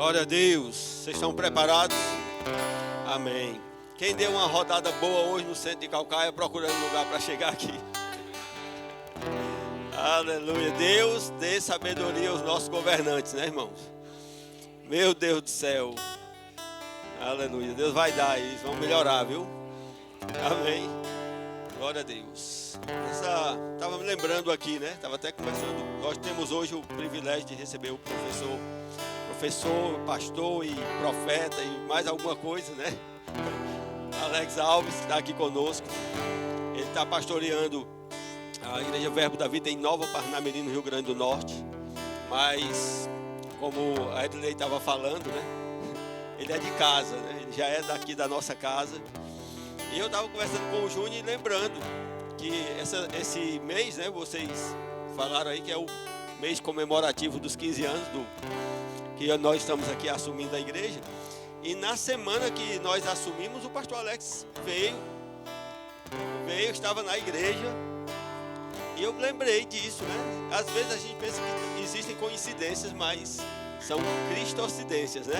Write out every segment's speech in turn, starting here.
Glória a Deus. Vocês estão preparados? Amém. Quem deu uma rodada boa hoje no centro de Calcaia, procurando lugar para chegar aqui? Aleluia. Deus dê sabedoria aos nossos governantes, né, irmãos? Meu Deus do céu. Aleluia. Deus vai dar, eles vão melhorar, viu? Amém. Glória a Deus. Estava me lembrando aqui, né? Estava até conversando. Nós temos hoje o privilégio de receber o professor, pastor e profeta e mais alguma coisa, né? Alex Alves, que está aqui conosco. Ele está pastoreando a Igreja Verbo da Vida em Nova Parnamirim, no Rio Grande do Norte. Mas, como a Edley estava falando, né? Ele é de casa, né? Ele já é daqui da nossa casa. E eu estava conversando com o Júnior e lembrando que esse mês, né? Vocês falaram aí que é o mês comemorativo dos 15 anos que nós estamos aqui assumindo a igreja. E na semana que nós assumimos, o pastor Alex veio, estava na igreja. E eu lembrei disso, né? Às vezes a gente pensa que existem coincidências, mas são cristocidências, né?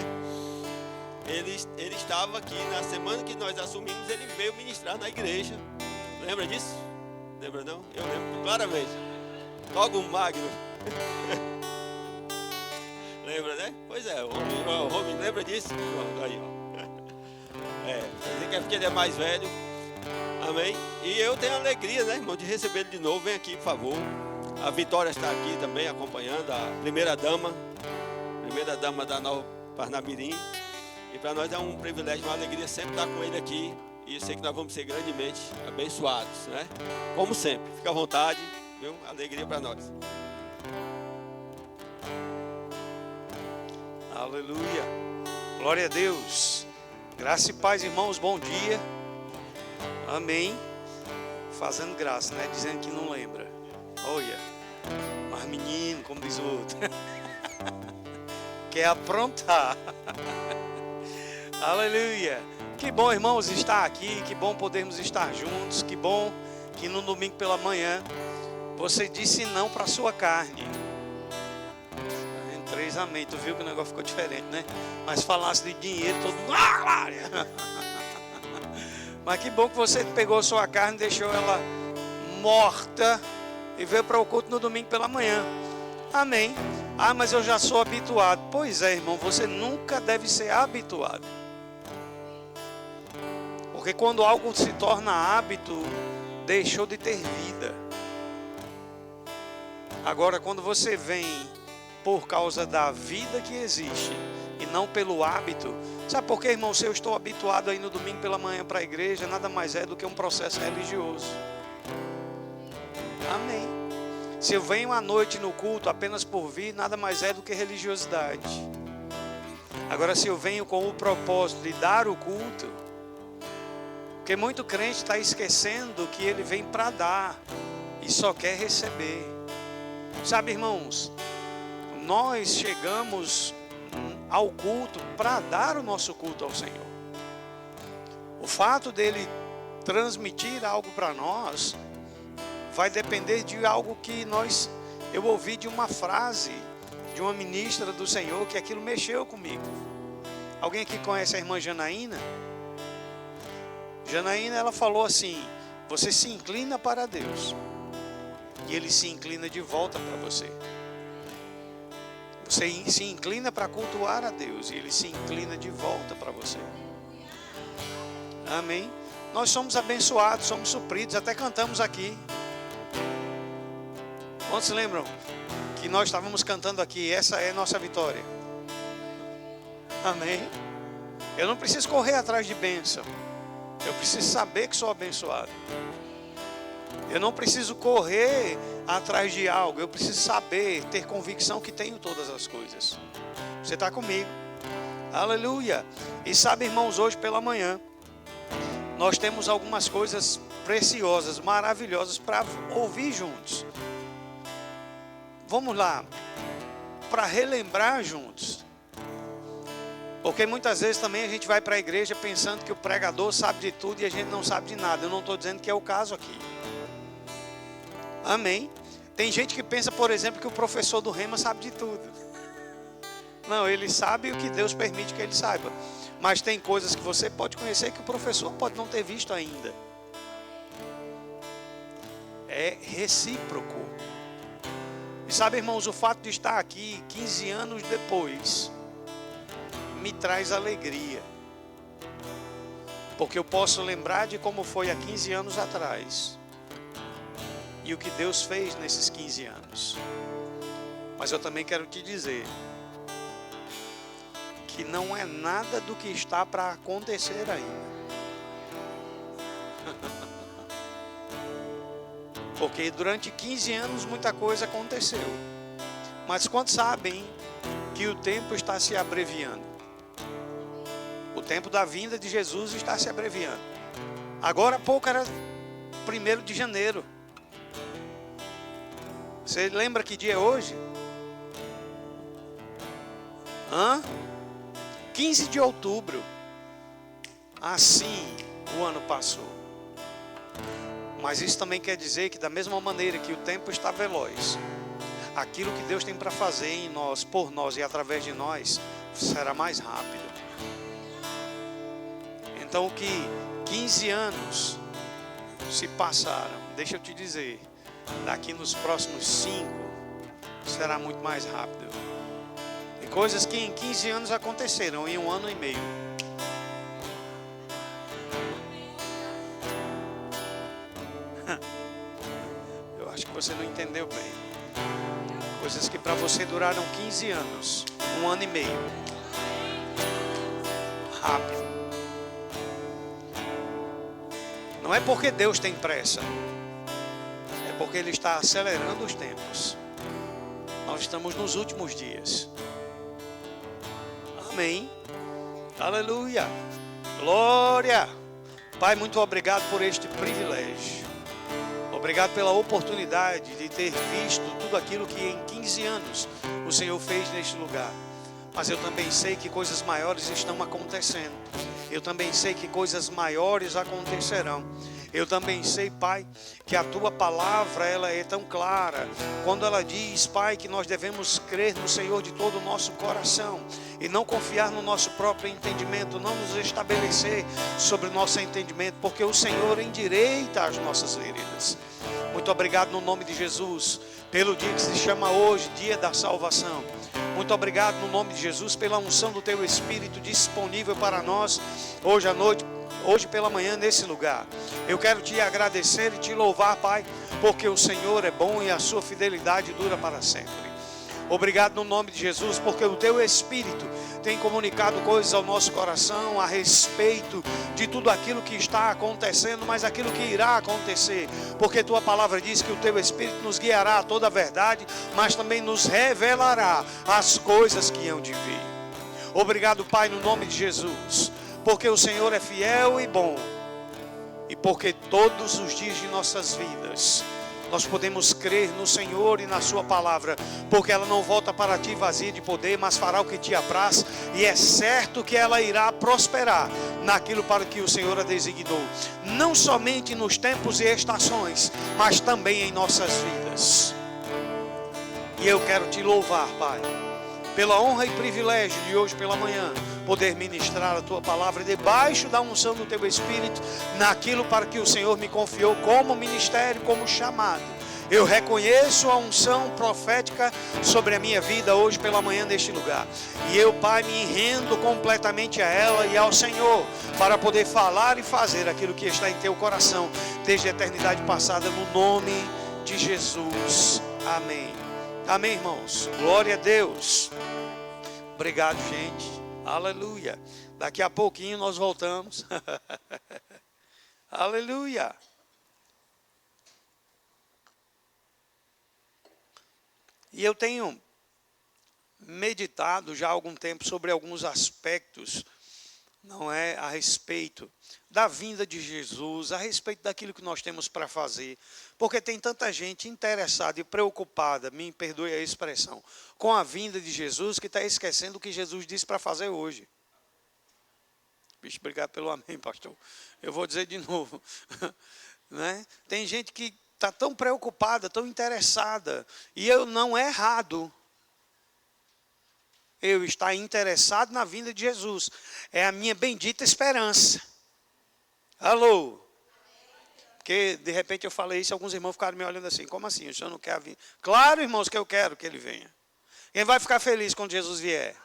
Ele estava aqui na semana que nós assumimos, ele veio ministrar na igreja. Lembra disso? Lembra não? Eu lembro claramente. Logo o Magno. Lembra, né? Pois é, o homem lembra disso? Aí, ó. Porque ele é mais velho. Amém? E eu tenho alegria, né, irmão, de receber ele de novo. Vem aqui, por favor. A Vitória está aqui também acompanhando, a primeira dama da Nova Parnamirim. E para nós é um privilégio, uma alegria sempre estar com ele aqui. E eu sei que nós vamos ser grandemente abençoados, né? Como sempre. Fica à vontade, viu? Alegria para nós. Aleluia. Glória a Deus. Graça e paz, irmãos. Bom dia. Amém. Fazendo graça, né? Dizendo que não lembra. Olha. Mas menino, como diz o outro. Quer aprontar. Aleluia. Que bom, irmãos, estar aqui. Que bom podermos estar juntos. Que bom que no domingo pela manhã você disse não para a sua carne. Três, amém. Tu viu que o negócio ficou diferente, né? Mas falasse de dinheiro, todo mundo. Mas que bom que você pegou a sua carne, deixou ela morta e veio para o culto no domingo pela manhã. Amém. Ah, mas eu já sou habituado. Pois é, irmão, você nunca deve ser habituado. Porque quando algo se torna hábito, deixou de ter vida. Agora, quando você vem por causa da vida que existe e não pelo hábito. Sabe por quê, irmão? Se eu estou habituado aí no domingo pela manhã para a igreja, nada mais é do que um processo religioso. Amém. Se eu venho à noite no culto apenas por vir, nada mais é do que religiosidade. Agora, se eu venho com o propósito de dar o culto, porque muito crente está esquecendo que ele vem para dar e só quer receber. Sabe, irmãos, nós chegamos ao culto para dar o nosso culto ao Senhor. O fato dele transmitir algo para nós vai depender de algo que eu ouvi de uma frase de uma ministra do Senhor que aquilo mexeu comigo. Alguém aqui conhece a irmã Janaína? Janaína, ela falou assim: você se inclina para Deus e Ele se inclina de volta para você. Você se inclina para cultuar a Deus e Ele se inclina de volta para você. Amém? Nós somos abençoados, somos supridos, até cantamos aqui. Quantos se lembram que nós estávamos cantando aqui? Essa é a nossa vitória. Amém? Eu não preciso correr atrás de bênção. Eu preciso saber que sou abençoado. Eu não preciso correr atrás de algo. Eu preciso saber, ter convicção que tenho todas as coisas. Você está comigo? Aleluia. E sabe, irmãos, hoje pela manhã nós temos algumas coisas preciosas, maravilhosas para ouvir juntos. Vamos lá, para relembrar juntos. Porque muitas vezes também a gente vai para a igreja pensando que o pregador sabe de tudo e a gente não sabe de nada. Eu não estou dizendo que é o caso aqui. Amém. Tem gente que pensa, por exemplo, que o professor do Rema sabe de tudo. Não, ele sabe o que Deus permite que ele saiba. Mas tem coisas que você pode conhecer que o professor pode não ter visto ainda. É recíproco. E sabe, irmãos, o fato de estar aqui 15 anos depois me traz alegria. Porque eu posso lembrar de como foi há 15 anos atrás. E o que Deus fez nesses 15 anos. Mas eu também quero te dizer que não é nada do que está para acontecer ainda. Porque durante 15 anos muita coisa aconteceu. Mas quantos sabem que o tempo está se abreviando? O tempo da vinda de Jesus está se abreviando. Agora há pouco era 1º de janeiro. Você lembra que dia é hoje? 15 de outubro. Assim o ano passou. Mas isso também quer dizer que da mesma maneira que o tempo está veloz, aquilo que Deus tem para fazer em nós, por nós e através de nós, será mais rápido. Então o que 15 anos se passaram, deixa eu te dizer, daqui nos próximos 5 será muito mais rápido. E coisas que em 15 anos aconteceram em 1 ano e meio. Eu acho que você não entendeu bem. Coisas que para você duraram 15 anos, 1 ano e meio. Rápido. Não é porque Deus tem pressa, é porque Ele está acelerando os tempos. Nós estamos nos últimos dias. Amém. Aleluia. Glória. Pai, muito obrigado por este privilégio. Obrigado pela oportunidade de ter visto tudo aquilo que em 15 anos o Senhor fez neste lugar. Mas eu também sei que coisas maiores estão acontecendo. Eu também sei que coisas maiores acontecerão. Eu também sei, Pai, que a Tua palavra ela é tão clara. Quando ela diz, Pai, que nós devemos crer no Senhor de todo o nosso coração e não confiar no nosso próprio entendimento, não nos estabelecer sobre o nosso entendimento, porque o Senhor endireita as nossas veredas. Muito obrigado no nome de Jesus, pelo dia que se chama hoje, dia da salvação. Muito obrigado no nome de Jesus pela unção do Teu Espírito disponível para nós hoje à noite, hoje pela manhã nesse lugar. Eu quero Te agradecer e Te louvar, Pai, porque o Senhor é bom e a Sua fidelidade dura para sempre. Obrigado no nome de Jesus, porque o Teu Espírito tem comunicado coisas ao nosso coração a respeito de tudo aquilo que está acontecendo, mas aquilo que irá acontecer, porque Tua palavra diz que o Teu Espírito nos guiará a toda a verdade, mas também nos revelará as coisas que hão de vir. Obrigado, Pai, no nome de Jesus, porque o Senhor é fiel e bom, e porque todos os dias de nossas vidas nós podemos crer no Senhor e na Sua palavra, porque ela não volta para Ti vazia de poder, mas fará o que Te apraz, e é certo que ela irá prosperar naquilo para que o Senhor a designou, não somente nos tempos e estações, mas também em nossas vidas. E eu quero Te louvar, Pai, pela honra e privilégio de hoje pela manhã, poder ministrar a Tua palavra debaixo da unção do Teu Espírito, naquilo para que o Senhor me confiou como ministério, como chamado. Eu reconheço a unção profética sobre a minha vida hoje pela manhã neste lugar. E eu, Pai, me rendo completamente a ela e ao Senhor, para poder falar e fazer aquilo que está em Teu coração, desde a eternidade passada, no nome de Jesus. Amém. Amém, irmãos. Glória a Deus. Obrigado, gente. Aleluia. Daqui a pouquinho nós voltamos. Aleluia. E eu tenho meditado já há algum tempo sobre alguns aspectos, não é, a respeito da vinda de Jesus, a respeito daquilo que nós temos para fazer, porque tem tanta gente interessada e preocupada, me perdoe a expressão, com a vinda de Jesus, que está esquecendo o que Jesus disse para fazer hoje. Bicho, obrigado pelo amém, pastor. Eu vou dizer de novo. Né? Tem gente que está tão preocupada, tão interessada, e eu não é errado. eu estar interessado na vinda de Jesus. É a minha bendita esperança. Alô? Porque de repente eu falei isso e alguns irmãos ficaram me olhando assim, como assim? O senhor não quer vir? Claro, irmãos, que eu quero que ele venha. Quem vai ficar feliz quando Jesus vier?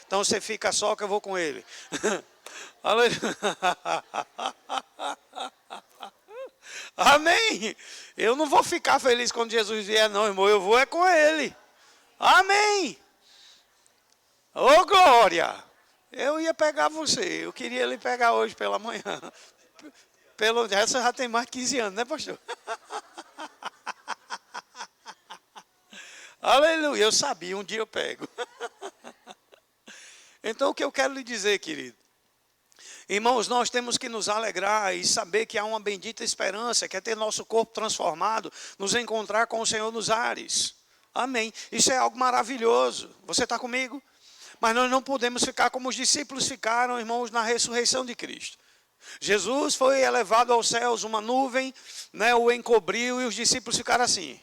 Então você fica só que eu vou com ele. Amém. Eu não vou ficar feliz quando Jesus vier, não, irmão. Eu vou é com ele. Amém. Ô, glória. Eu ia pegar você. Eu queria lhe pegar hoje pela manhã. Pelo resto, já tem mais de 15 anos, né, pastor? Aleluia. Eu sabia, um dia eu pego. Então, o que eu quero lhe dizer, querido? Irmãos, nós temos que nos alegrar e saber que há uma bendita esperança, que é ter nosso corpo transformado, nos encontrar com o Senhor nos ares. Amém. Isso é algo maravilhoso. Você está comigo? Mas nós não podemos ficar como os discípulos ficaram, irmãos, na ressurreição de Cristo. Jesus foi elevado aos céus, uma nuvem, né, o encobriu e os discípulos ficaram assim.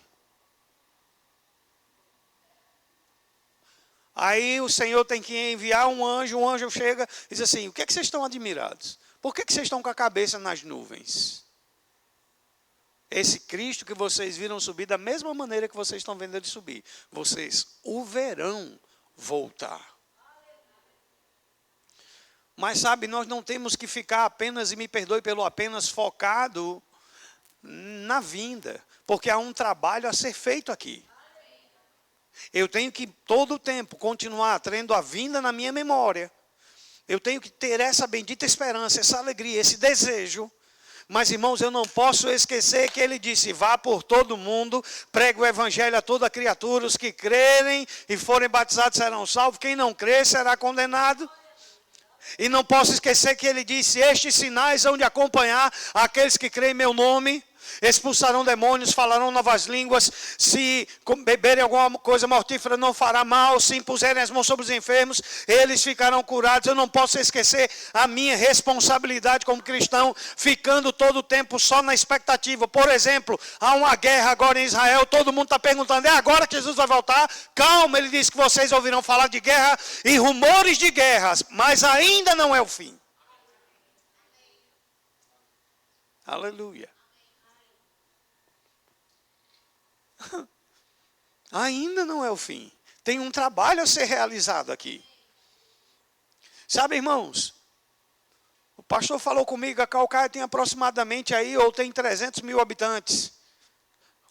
Aí o Senhor tem que enviar um anjo chega e diz assim, o que é que vocês estão admirados? Por que vocês estão com a cabeça nas nuvens? Esse Cristo que vocês viram subir, da mesma maneira que vocês estão vendo ele subir, vocês o verão voltar. Mas sabe, nós não temos que ficar apenas, e me perdoe pelo apenas, focado na vinda, porque há um trabalho a ser feito aqui. Eu tenho que, todo o tempo, continuar tendo a vinda na minha memória. Eu tenho que ter essa bendita esperança, essa alegria, esse desejo. Mas, irmãos, eu não posso esquecer que ele disse, vá por todo mundo, pregue o evangelho a toda criatura, os que crerem e forem batizados serão salvos, quem não crer será condenado. E não posso esquecer que ele disse, estes sinais hão de acompanhar aqueles que creem em meu nome. Expulsarão demônios, falarão novas línguas, se beberem alguma coisa mortífera não fará mal, se impuserem as mãos sobre os enfermos, eles ficarão curados. Eu não posso esquecer a minha responsabilidade como cristão, ficando todo o tempo só na expectativa. Por exemplo, há uma guerra agora em Israel, todo mundo está perguntando, é agora que Jesus vai voltar? Calma, ele disse que vocês ouvirão falar de guerra e rumores de guerras, mas ainda não é o fim. Aleluia. Ainda não é o fim. Tem um trabalho a ser realizado aqui. Sabe, irmãos, o pastor falou comigo, a Caucaia tem aproximadamente aí, ou tem 300 mil habitantes.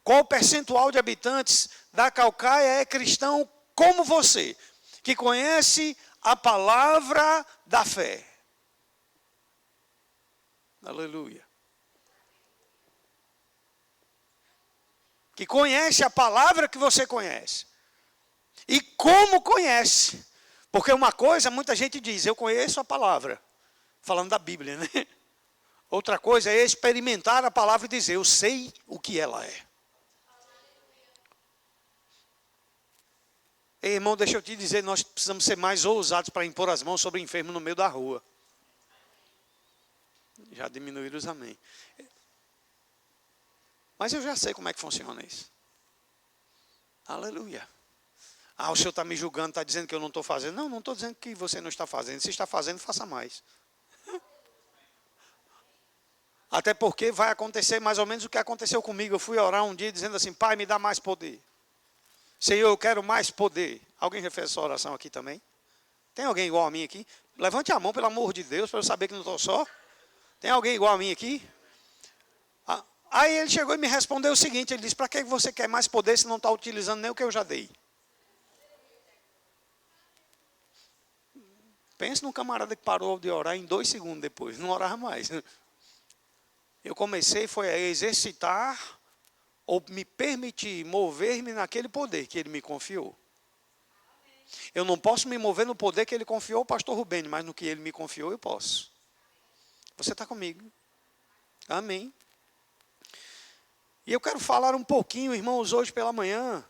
Qual o percentual de habitantes da Caucaia é cristão como você, que conhece a palavra da fé? Aleluia. Que conhece a palavra que você conhece. E como conhece. Porque uma coisa, muita gente diz, eu conheço a palavra. Falando da Bíblia, né? Outra coisa é experimentar a palavra e dizer, eu sei o que ela é. Ei, irmão, deixa eu te dizer, nós precisamos ser mais ousados para impor as mãos sobre o enfermo no meio da rua. Já diminuíram os amém. Mas eu já sei como é que funciona isso. Aleluia. Ah, o senhor está me julgando, está dizendo que eu não estou fazendo. Não, não estou dizendo que você não está fazendo. Se está fazendo, faça mais. Até porque vai acontecer mais ou menos o que aconteceu comigo. Eu fui orar um dia dizendo assim, Pai, me dá mais poder. Senhor, eu quero mais poder. Alguém já fez essa oração aqui também? Tem alguém igual a mim aqui? Levante a mão, pelo amor de Deus, para eu saber que não estou só. Tem alguém igual a mim aqui? Aí ele chegou e me respondeu o seguinte, ele disse, para que você quer mais poder se não está utilizando nem o que eu já dei? Pense num camarada que parou de orar em 2 segundos depois, não orava mais. Eu comecei foi a exercitar ou me permitir mover-me naquele poder que ele me confiou. Eu não posso me mover no poder que ele confiou ao pastor Rubem, mas no que ele me confiou eu posso. Você está comigo? Amém. E eu quero falar um pouquinho, irmãos, hoje pela manhã,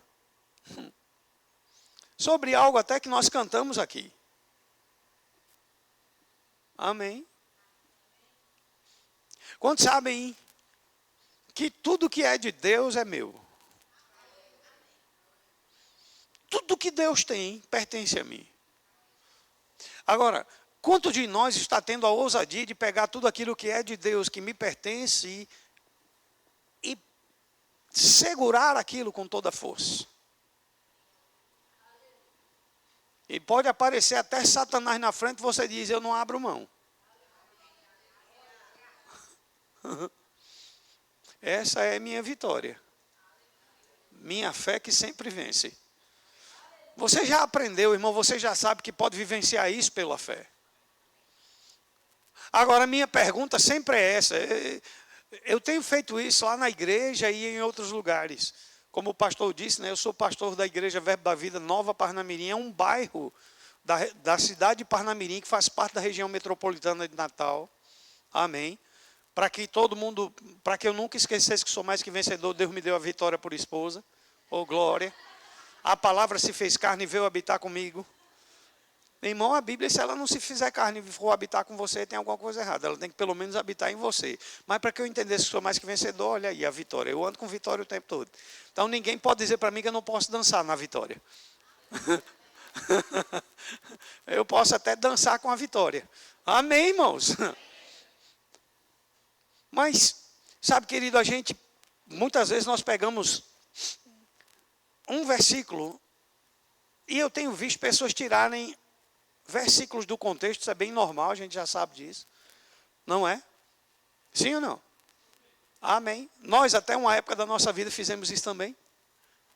sobre algo até que nós cantamos aqui. Amém. Quantos sabem que tudo que é de Deus é meu? tudo que Deus tem pertence a mim. Agora, quanto de nós está tendo a ousadia de pegar tudo aquilo que é de Deus, que me pertence, e segurar aquilo com toda a força? E pode aparecer até Satanás na frente, e você diz, eu não abro mão. Essa é minha vitória. Minha fé que sempre vence. Você já aprendeu, irmão, você já sabe que pode vivenciar isso pela fé. Agora, minha pergunta sempre é essa. Eu tenho feito isso lá na igreja e em outros lugares. Como o pastor disse, né, eu sou pastor da Igreja Verbo da Vida Nova Parnamirim. É um bairro da cidade de Parnamirim, que faz parte da região metropolitana de Natal. Amém. Para que todo mundo, para que eu nunca esquecesse que sou mais que vencedor, Deus me deu a vitória por esposa. Oh, glória. A palavra se fez carne e veio habitar comigo. Meu irmão, a Bíblia, se ela não se fizer carne e for habitar com você, tem alguma coisa errada. Ela tem que pelo menos habitar em você. Mas para que eu entendesse que sou mais que vencedor, olha aí a vitória. Eu ando com vitória o tempo todo. Então ninguém pode dizer para mim que eu não posso dançar na vitória. Eu posso até dançar com a vitória. Amém, irmãos? Mas, sabe, querido, a gente, muitas vezes nós pegamos um versículo, e eu tenho visto pessoas tirarem versículos do contexto, isso é bem normal, a gente já sabe disso. Não é? Sim ou não? Amém. Nós, até uma época da nossa vida, fizemos isso também.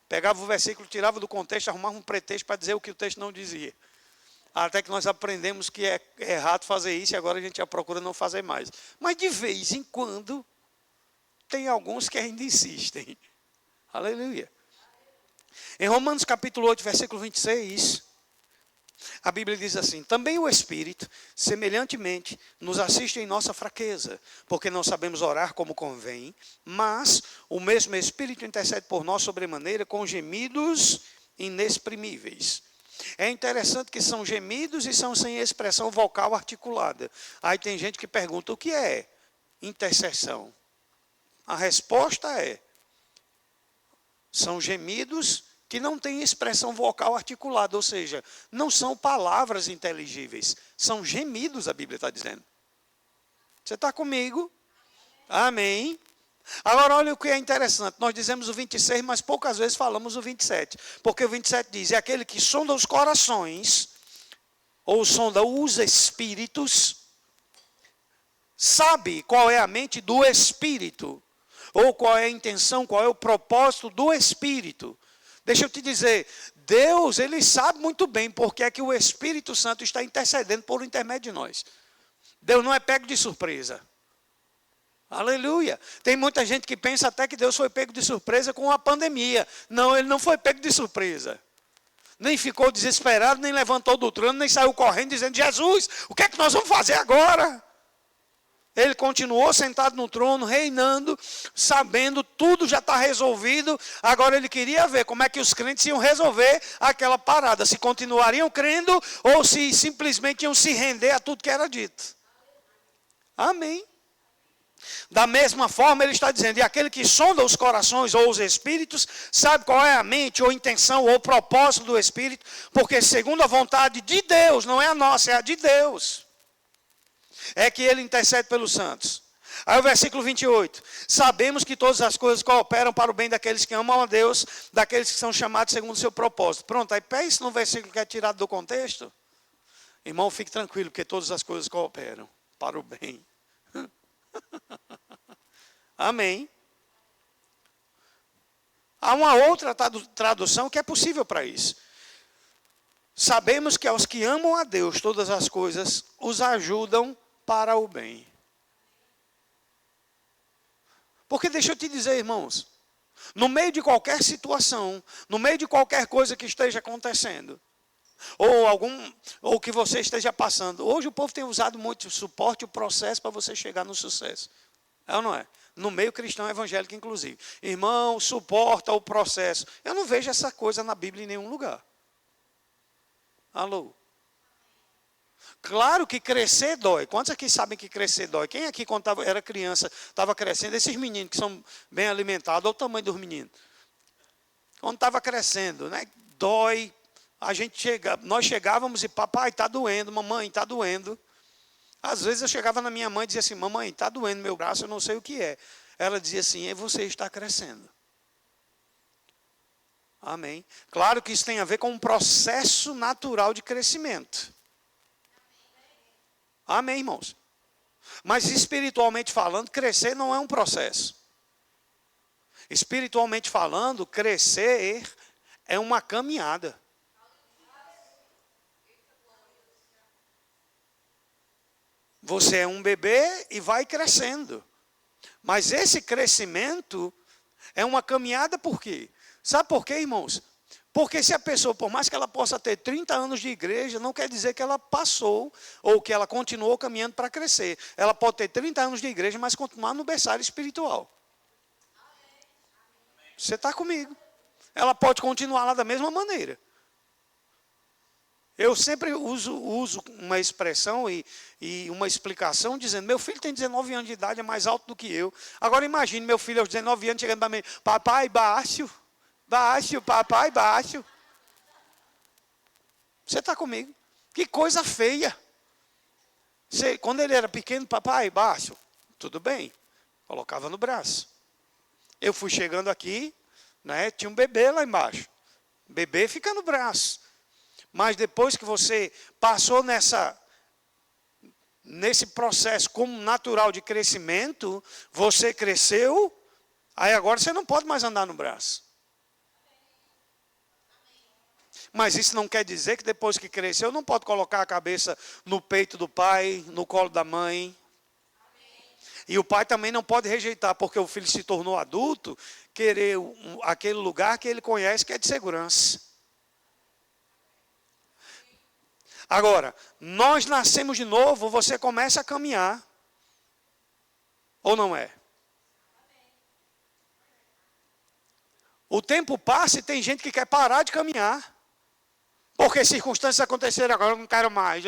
Pegava o versículo, tirava do contexto, arrumava um pretexto para dizer o que o texto não dizia. Até que nós aprendemos que é errado fazer isso, e agora a gente já procura não fazer mais. Mas de vez em quando, tem alguns que ainda insistem. Aleluia. Em Romanos capítulo 8, versículo 26, a Bíblia diz assim: também o Espírito, semelhantemente, nos assiste em nossa fraqueza, porque não sabemos orar como convém, mas o mesmo Espírito intercede por nós sobremaneira com gemidos inexprimíveis. É interessante que são gemidos e são sem expressão vocal articulada. Aí tem gente que pergunta, o que é intercessão? A resposta é, são gemidos que não têm expressão vocal articulada, ou seja, não são palavras inteligíveis, são gemidos, a Bíblia está dizendo. Você está comigo? Amém. Agora olha o que é interessante, nós dizemos o 26, mas poucas vezes falamos o 27, porque o 27 diz, é aquele que sonda os corações, ou sonda os espíritos, sabe qual é a mente do Espírito, ou qual é a intenção, qual é o propósito do Espírito. Deixa eu te dizer, Deus, Ele sabe muito bem porque é que o Espírito Santo está intercedendo por intermédio de nós. Deus não é pego de surpresa. Aleluia. Tem muita gente que pensa até que Deus foi pego de surpresa com a pandemia. Não, Ele não foi pego de surpresa. Nem ficou desesperado, nem levantou do trono, nem saiu correndo dizendo, Jesus, o que é que nós vamos fazer agora? Ele continuou sentado no trono, reinando, sabendo, tudo já está resolvido. Agora ele queria ver como é que os crentes iam resolver aquela parada. Se continuariam crendo ou se simplesmente iam se render a tudo que era dito. Amém. Da mesma forma ele está dizendo, e aquele que sonda os corações ou os espíritos, sabe qual é a mente ou intenção ou propósito do Espírito, porque segundo a vontade de Deus, não é a nossa, é a de Deus. É que ele intercede pelos santos. Aí o versículo 28. Sabemos que todas as coisas cooperam para o bem daqueles que amam a Deus, daqueles que são chamados segundo o seu propósito. Pronto, aí pense no versículo que é tirado do contexto. Irmão, fique tranquilo, porque todas as coisas cooperam para o bem. Amém. Há uma outra tradução que é possível para isso. Sabemos que aos que amam a Deus, todas as coisas os ajudam para o bem. Porque deixa eu te dizer, irmãos, no meio de qualquer situação, no meio de qualquer coisa que esteja acontecendo, ou que você esteja passando, hoje o povo tem usado muito o suporte, o processo para você chegar no sucesso. É ou não é? No meio cristão evangélico, inclusive. Irmão, suporta o processo. Eu não vejo essa coisa na Bíblia em nenhum lugar. Alô? Claro que crescer dói. Quantos aqui sabem que crescer dói? Quem aqui, quando era criança, estava crescendo? Esses meninos que são bem alimentados, olha o tamanho dos meninos. Quando estava crescendo, né? dói. Nós chegávamos e papai, está doendo, mamãe, está doendo. Às vezes eu chegava na minha mãe e dizia assim, mamãe, está doendo meu braço, eu não sei o que é. Ela dizia assim, você está crescendo. Amém. Claro que isso tem a ver com um processo natural de crescimento. Amém, irmãos. Mas espiritualmente falando, crescer não é um processo. Espiritualmente falando, crescer é uma caminhada. Você é um bebê e vai crescendo. Mas esse crescimento é uma caminhada por quê? Sabe por quê, irmãos? Porque se a pessoa, por mais que ela possa ter 30 anos de igreja, não quer dizer que ela passou ou que ela continuou caminhando para crescer. Ela pode ter 30 anos de igreja, mas continuar no berçário espiritual. Você está comigo? Ela pode continuar lá da mesma maneira. Eu sempre uso uma expressão e uma explicação dizendo, meu filho tem 19 anos de idade, é mais alto do que eu. Agora imagine meu filho aos 19 anos chegando para mim, papai, baixo, papai, baixo. Você está comigo? Que coisa feia. Quando ele era pequeno, papai, baixo, tudo bem, colocava no braço. Eu fui chegando aqui, né, tinha um bebê lá embaixo. Bebê fica no braço. Mas depois que você passou nesse processo como natural de crescimento, você cresceu, aí agora você não pode mais andar no braço. Mas isso não quer dizer que depois que cresceu, não pode colocar a cabeça no peito do pai, no colo da mãe. E o pai também não pode rejeitar, porque o filho se tornou adulto, querer aquele lugar que ele conhece, que é de segurança. Agora, nós nascemos de novo, você começa a caminhar. Ou não é? O tempo passa e tem gente que quer parar de caminhar. Porque circunstâncias aconteceram agora, eu não quero mais.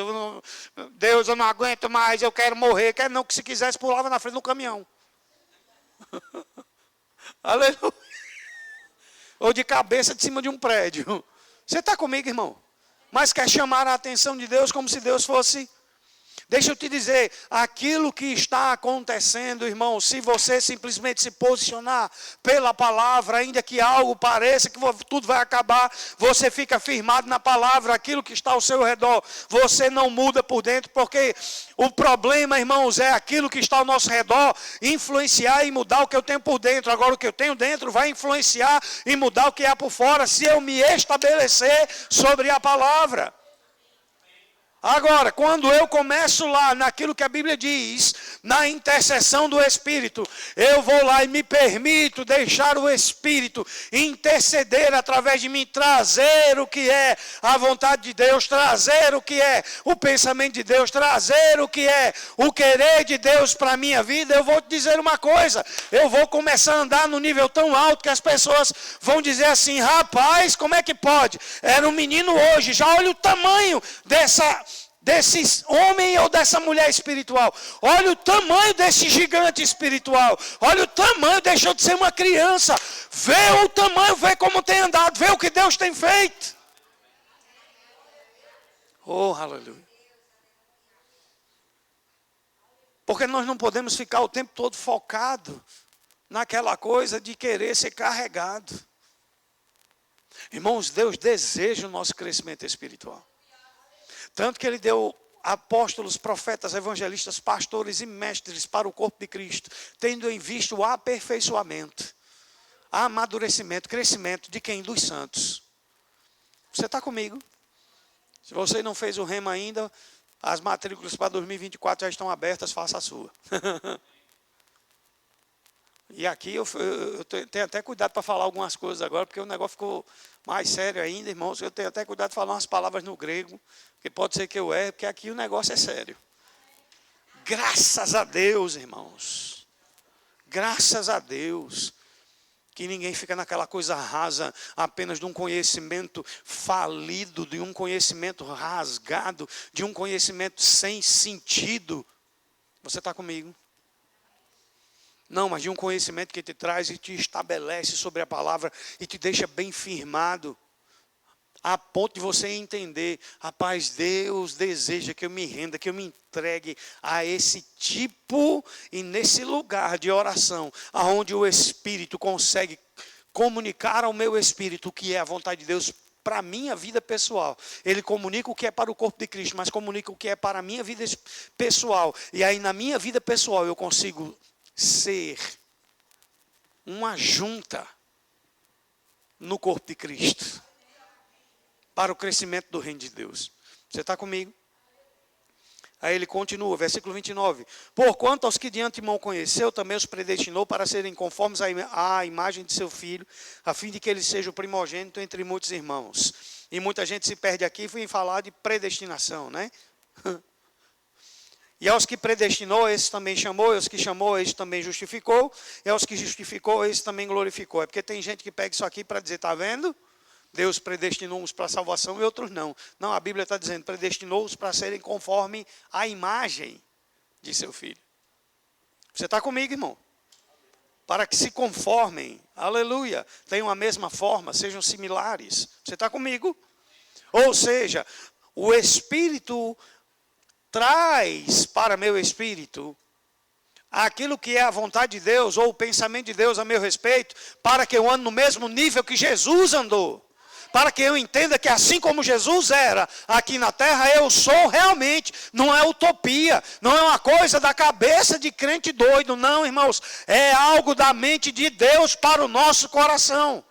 Deus, eu não aguento mais, eu quero morrer. Quero não, que se quisesse pulava na frente do caminhão. Aleluia. Ou de cabeça de cima de um prédio. Você está comigo, irmão? Mas quer chamar a atenção de Deus como se Deus fosse. Deixa eu te dizer, aquilo que está acontecendo, irmão, se você simplesmente se posicionar pela palavra, ainda que algo pareça que tudo vai acabar, você fica firmado na palavra, aquilo que está ao seu redor, você não muda por dentro, porque o problema, irmãos, é aquilo que está ao nosso redor, influenciar e mudar o que eu tenho por dentro. Agora o que eu tenho dentro vai influenciar e mudar o que há por fora, se eu me estabelecer sobre a palavra. Agora, quando eu começo lá naquilo que a Bíblia diz, na intercessão do Espírito, eu vou lá e me permito deixar o Espírito interceder através de mim, trazer o que é a vontade de Deus, trazer o que é o pensamento de Deus, trazer o que é o querer de Deus para a minha vida. Eu vou te dizer uma coisa, eu vou começar a andar no nível tão alto que as pessoas vão dizer assim, rapaz, como é que pode? Era um menino hoje, já olha o tamanho desse homem ou dessa mulher espiritual. Olha o tamanho desse gigante espiritual. Olha o tamanho, deixou de ser uma criança. Vê o tamanho, vê como tem andado, vê o que Deus tem feito. Oh, aleluia. Porque nós não podemos ficar o tempo todo focado naquela coisa de querer ser carregado. Irmãos, Deus deseja o nosso crescimento espiritual. Tanto que Ele deu apóstolos, profetas, evangelistas, pastores e mestres para o corpo de Cristo, tendo em vista o aperfeiçoamento, amadurecimento, crescimento de quem? Dos santos. Você está comigo? Se você não fez o rema ainda, as matrículas para 2024 já estão abertas, faça a sua. E aqui eu tenho até cuidado para falar algumas coisas agora, porque o negócio ficou mais sério ainda, irmãos. Eu tenho até cuidado de falar umas palavras no grego, porque pode ser que eu erre, porque aqui o negócio é sério. Graças a Deus, irmãos. Graças a Deus. Que ninguém fica naquela coisa rasa, apenas de um conhecimento falido, de um conhecimento rasgado, de um conhecimento sem sentido. Você está comigo? Não, mas de um conhecimento que te traz e te estabelece sobre a palavra e te deixa bem firmado. a ponto de você entender, rapaz, Deus deseja que eu me renda, que eu me entregue a esse tipo e nesse lugar de oração, aonde o Espírito consegue comunicar ao meu espírito o que é a vontade de Deus para a minha vida pessoal. Ele comunica o que é para o corpo de Cristo, mas comunica o que é para a minha vida pessoal. E aí na minha vida pessoal eu consigo ser uma junta no corpo de Cristo, para o crescimento do reino de Deus. Você está comigo? Aí ele continua, versículo 29. Porquanto aos que de antemão conheceu, também os predestinou para serem conformes à imagem de seu filho, a fim de que ele seja o primogênito entre muitos irmãos. E muita gente se perde aqui em falar de predestinação, né? E aos que predestinou, esse também chamou, e aos que chamou, esse também justificou, e aos que justificou, esse também glorificou. É porque tem gente que pega isso aqui para dizer, está vendo? Deus predestinou uns para a salvação e outros não. Não, a Bíblia está dizendo, predestinou-os para serem conforme a imagem de seu filho. Você está comigo, irmão? Para que se conformem, aleluia, tenham a mesma forma, sejam similares. Você está comigo? Ou seja, o Espírito traz para meu espírito aquilo que é a vontade de Deus, ou o pensamento de Deus a meu respeito, para que eu ande no mesmo nível que Jesus andou. Para que eu entenda que assim como Jesus era aqui na terra, eu sou realmente. Não é utopia, não é uma coisa da cabeça de crente doido, não, irmãos. É algo da mente de Deus para o nosso coração.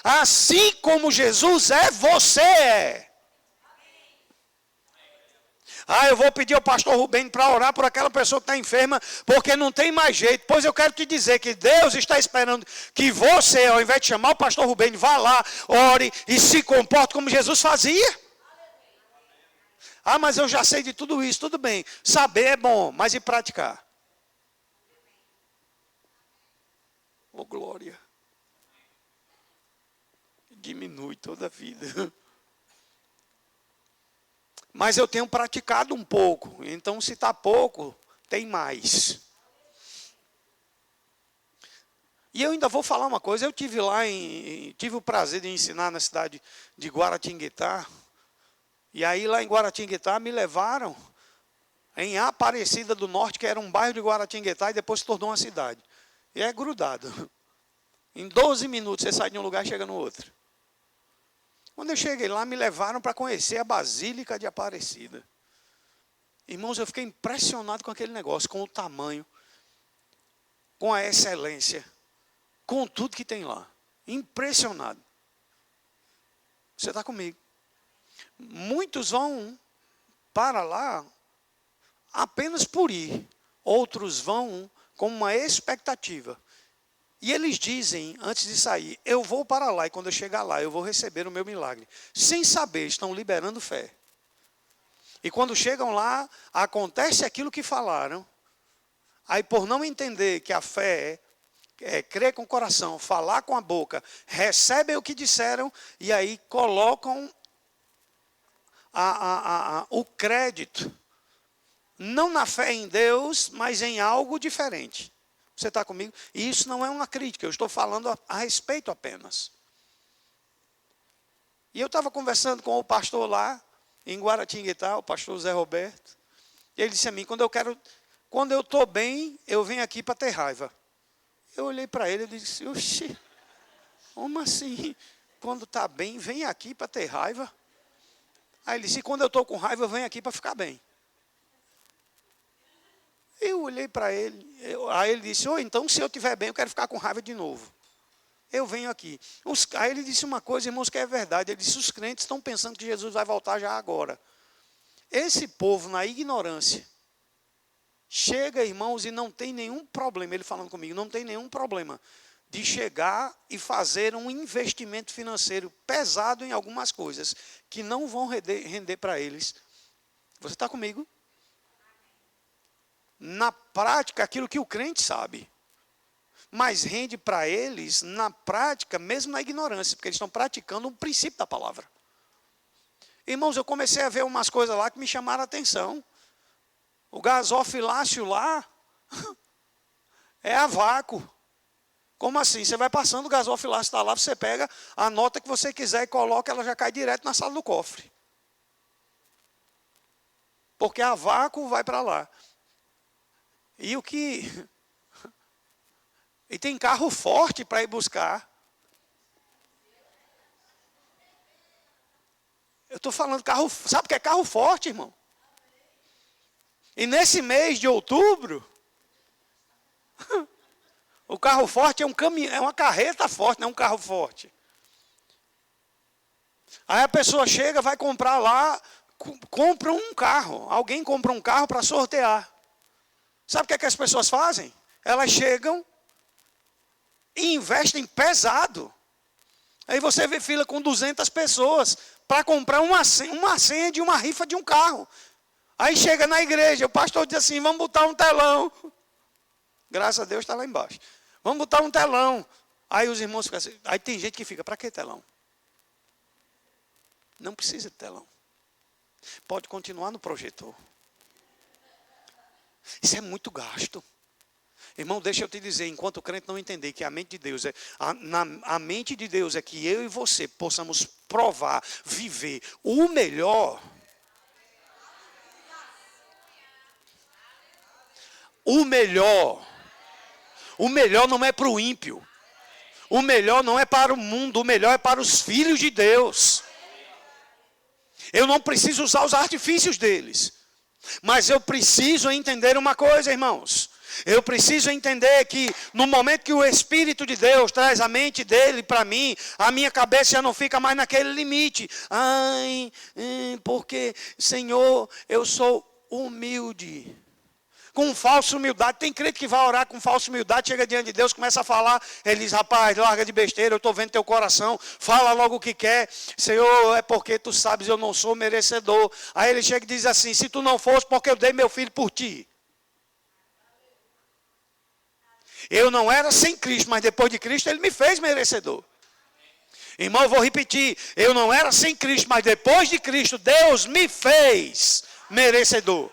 Assim como Jesus é, você é. Eu vou pedir ao pastor Rubem para orar por aquela pessoa que está enferma, porque não tem mais jeito. Pois eu quero te dizer que Deus está esperando que você, ao invés de chamar o pastor Rubem, vá lá, ore e se comporte como Jesus fazia. Mas eu já sei de tudo isso, tudo bem. Saber é bom, mas e praticar? Oh, glória. Diminui toda a vida. Mas eu tenho praticado um pouco. Então, se está pouco, tem mais. E eu ainda vou falar uma coisa. Eu tive o prazer de ensinar na cidade de Guaratinguetá. E aí, lá em Guaratinguetá, me levaram em Aparecida do Norte, que era um bairro de Guaratinguetá, e depois se tornou uma cidade. E é grudado. Em 12 minutos, você sai de um lugar e chega no outro. Quando eu cheguei lá, me levaram para conhecer a Basílica de Aparecida. Irmãos, eu fiquei impressionado com aquele negócio, com o tamanho, com a excelência, com tudo que tem lá. Impressionado. Você está comigo? Muitos vão para lá apenas por ir. Outros vão com uma expectativa. E eles dizem, antes de sair, eu vou para lá, e quando eu chegar lá, eu vou receber o meu milagre. Sem saber, estão liberando fé. E quando chegam lá, acontece aquilo que falaram. Aí, por não entender que a fé é crer com o coração, falar com a boca, recebem o que disseram, e aí colocam o crédito, não na fé em Deus, mas em algo diferente. Você está comigo? E isso não é uma crítica, eu estou falando a respeito apenas. E eu estava conversando com o pastor lá, em Guaratinguetá, o pastor Zé Roberto. E ele disse a mim, quando eu estou bem, eu venho aqui para ter raiva. Eu olhei para ele e disse, oxi, como assim? Quando está bem, vem aqui para ter raiva? Aí ele disse, quando eu estou com raiva, eu venho aqui para ficar bem. Eu olhei para ele, aí ele disse, então se eu estiver bem, eu quero ficar com raiva de novo. Eu venho aqui. Aí ele disse uma coisa, irmãos, que é verdade. Ele disse, os crentes estão pensando que Jesus vai voltar já agora. Esse povo, na ignorância, chega, irmãos, e não tem nenhum problema, ele falando comigo, não tem nenhum problema de chegar e fazer um investimento financeiro pesado em algumas coisas, que não vão render para eles. Você está comigo? Na prática, aquilo que o crente sabe. Mas rende para eles, na prática, mesmo na ignorância, porque eles estão praticando um princípio da palavra. Irmãos, eu comecei a ver umas coisas lá que me chamaram a atenção. O gasofilácio lá é a vácuo. Como assim? Você vai passando, o gasofilácio está lá, você pega a nota que você quiser e coloca, ela já cai direto na sala do cofre. Porque a vácuo vai para lá. E o que... E tem carro forte para ir buscar. Eu estou falando carro... Sabe o que é carro forte, irmão? E nesse mês de outubro... O carro forte é um caminhão, é uma carreta forte, não é um carro forte. Aí a pessoa chega, vai comprar lá, compra um carro. Alguém compra um carro para sortear. Sabe o que é que as pessoas fazem? Elas chegam e investem pesado. Aí você vê fila com 200 pessoas para comprar uma senha de uma rifa de um carro. Aí chega na igreja, o pastor diz assim, vamos botar um telão. Graças a Deus está lá embaixo. Vamos botar um telão. Aí os irmãos ficam assim. Aí tem gente que fica, para que telão? Não precisa de telão. Pode continuar no projetor. Isso é muito gasto. Irmão, deixa eu te dizer, enquanto o crente não entender que a mente de Deus a mente de Deus é que eu e você possamos provar, viver o melhor. O melhor. O melhor não é para o ímpio. O melhor não é para o mundo. O melhor é para os filhos de Deus. Eu não preciso usar os artifícios deles. Mas eu preciso entender uma coisa, irmãos. Eu preciso entender que no momento que o Espírito de Deus traz a mente dele para mim, a minha cabeça já não fica mais naquele limite. Porque, Senhor, eu sou humilde. Com falsa humildade. Tem crente que vai orar com falsa humildade, chega diante de Deus, começa a falar, ele diz, rapaz, larga de besteira, eu estou vendo teu coração, fala logo o que quer, Senhor, é porque tu sabes, eu não sou merecedor. Aí ele chega e diz assim, se tu não fosse, porque eu dei meu filho por ti. Eu não era sem Cristo, mas depois de Cristo ele me fez merecedor. Irmão, eu vou repetir, eu não era sem Cristo, mas depois de Cristo, Deus me fez merecedor.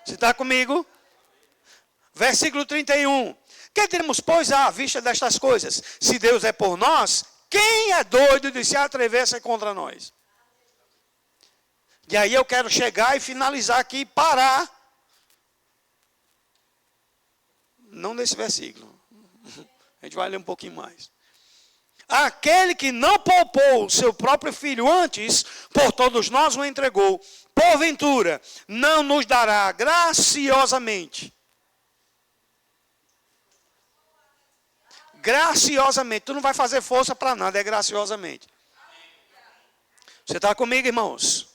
Você está comigo? Versículo 31. Que diremos, pois, à vista destas coisas? Se Deus é por nós, quem é doido de se atrever a ser contra nós? E aí eu quero chegar e finalizar aqui e parar. Não nesse versículo. A gente vai ler um pouquinho mais. Aquele que não poupou o seu próprio filho antes, por todos nós o entregou, porventura, não nos dará graciosamente. Graciosamente. Tu não vai fazer força para nada, é graciosamente. Você está comigo, irmãos?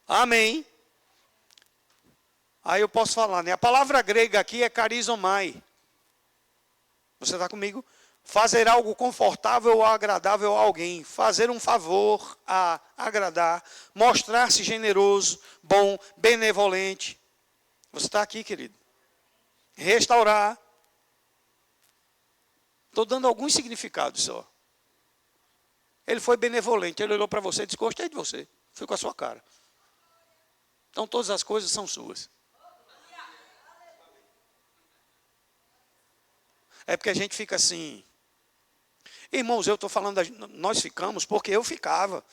Amém. Aí eu posso falar, né? A palavra grega aqui é charizomai. Você está comigo? Fazer algo confortável ou agradável a alguém. Fazer um favor a agradar. Mostrar-se generoso, bom, benevolente. Você está aqui, querido. Restaurar. Estou dando alguns significados só. Ele foi benevolente. Ele olhou para você e disse, gostei de você. Fui com a sua cara. Então todas as coisas são suas. É porque a gente fica assim... Irmãos, eu estou falando, nós ficamos porque eu ficava.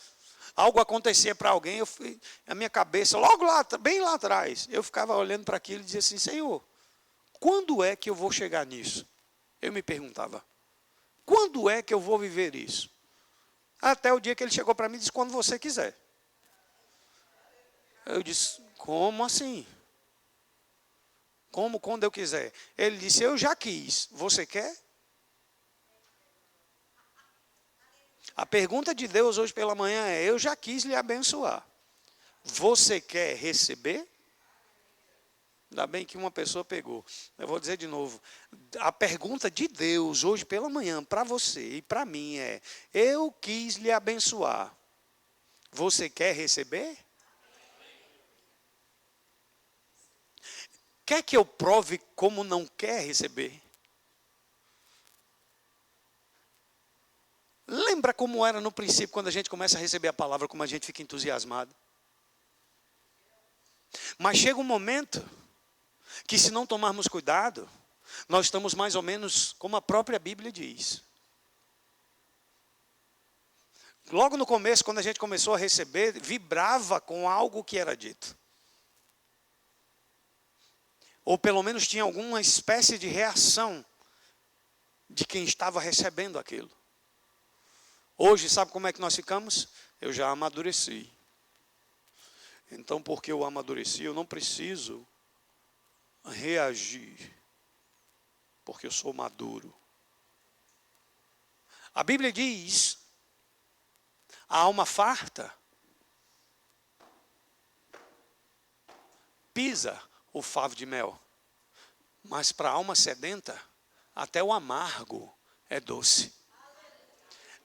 Algo acontecia para alguém, a minha cabeça, logo lá, bem lá atrás, eu ficava olhando para aquilo e dizia assim, Senhor, quando é que eu vou chegar nisso? Eu me perguntava, quando é que eu vou viver isso? Até o dia que ele chegou para mim e disse, quando você quiser. Eu disse, como assim? Como quando eu quiser? Ele disse, eu já quis, você quer? A pergunta de Deus hoje pela manhã é, eu já quis lhe abençoar. Você quer receber? Ainda bem que uma pessoa pegou. Eu vou dizer de novo. A pergunta de Deus hoje pela manhã para você e para mim é, eu quis lhe abençoar. Você quer receber? Quer que eu prove como não quer receber? Lembra como era no princípio, quando a gente começa a receber a palavra, como a gente fica entusiasmado? Mas chega um momento que, se não tomarmos cuidado, Nós estamos mais ou menos como a própria Bíblia diz. Logo no começo, quando a gente começou a receber, vibrava com algo que era dito. Ou pelo menos tinha alguma espécie de reação de quem estava recebendo aquilo. Hoje, sabe como é que nós ficamos? Eu já amadureci. Então, porque eu amadureci, eu não preciso reagir. Porque eu sou maduro. A Bíblia diz: a alma farta pisa o favo de mel, mas para a alma sedenta, até o amargo é doce.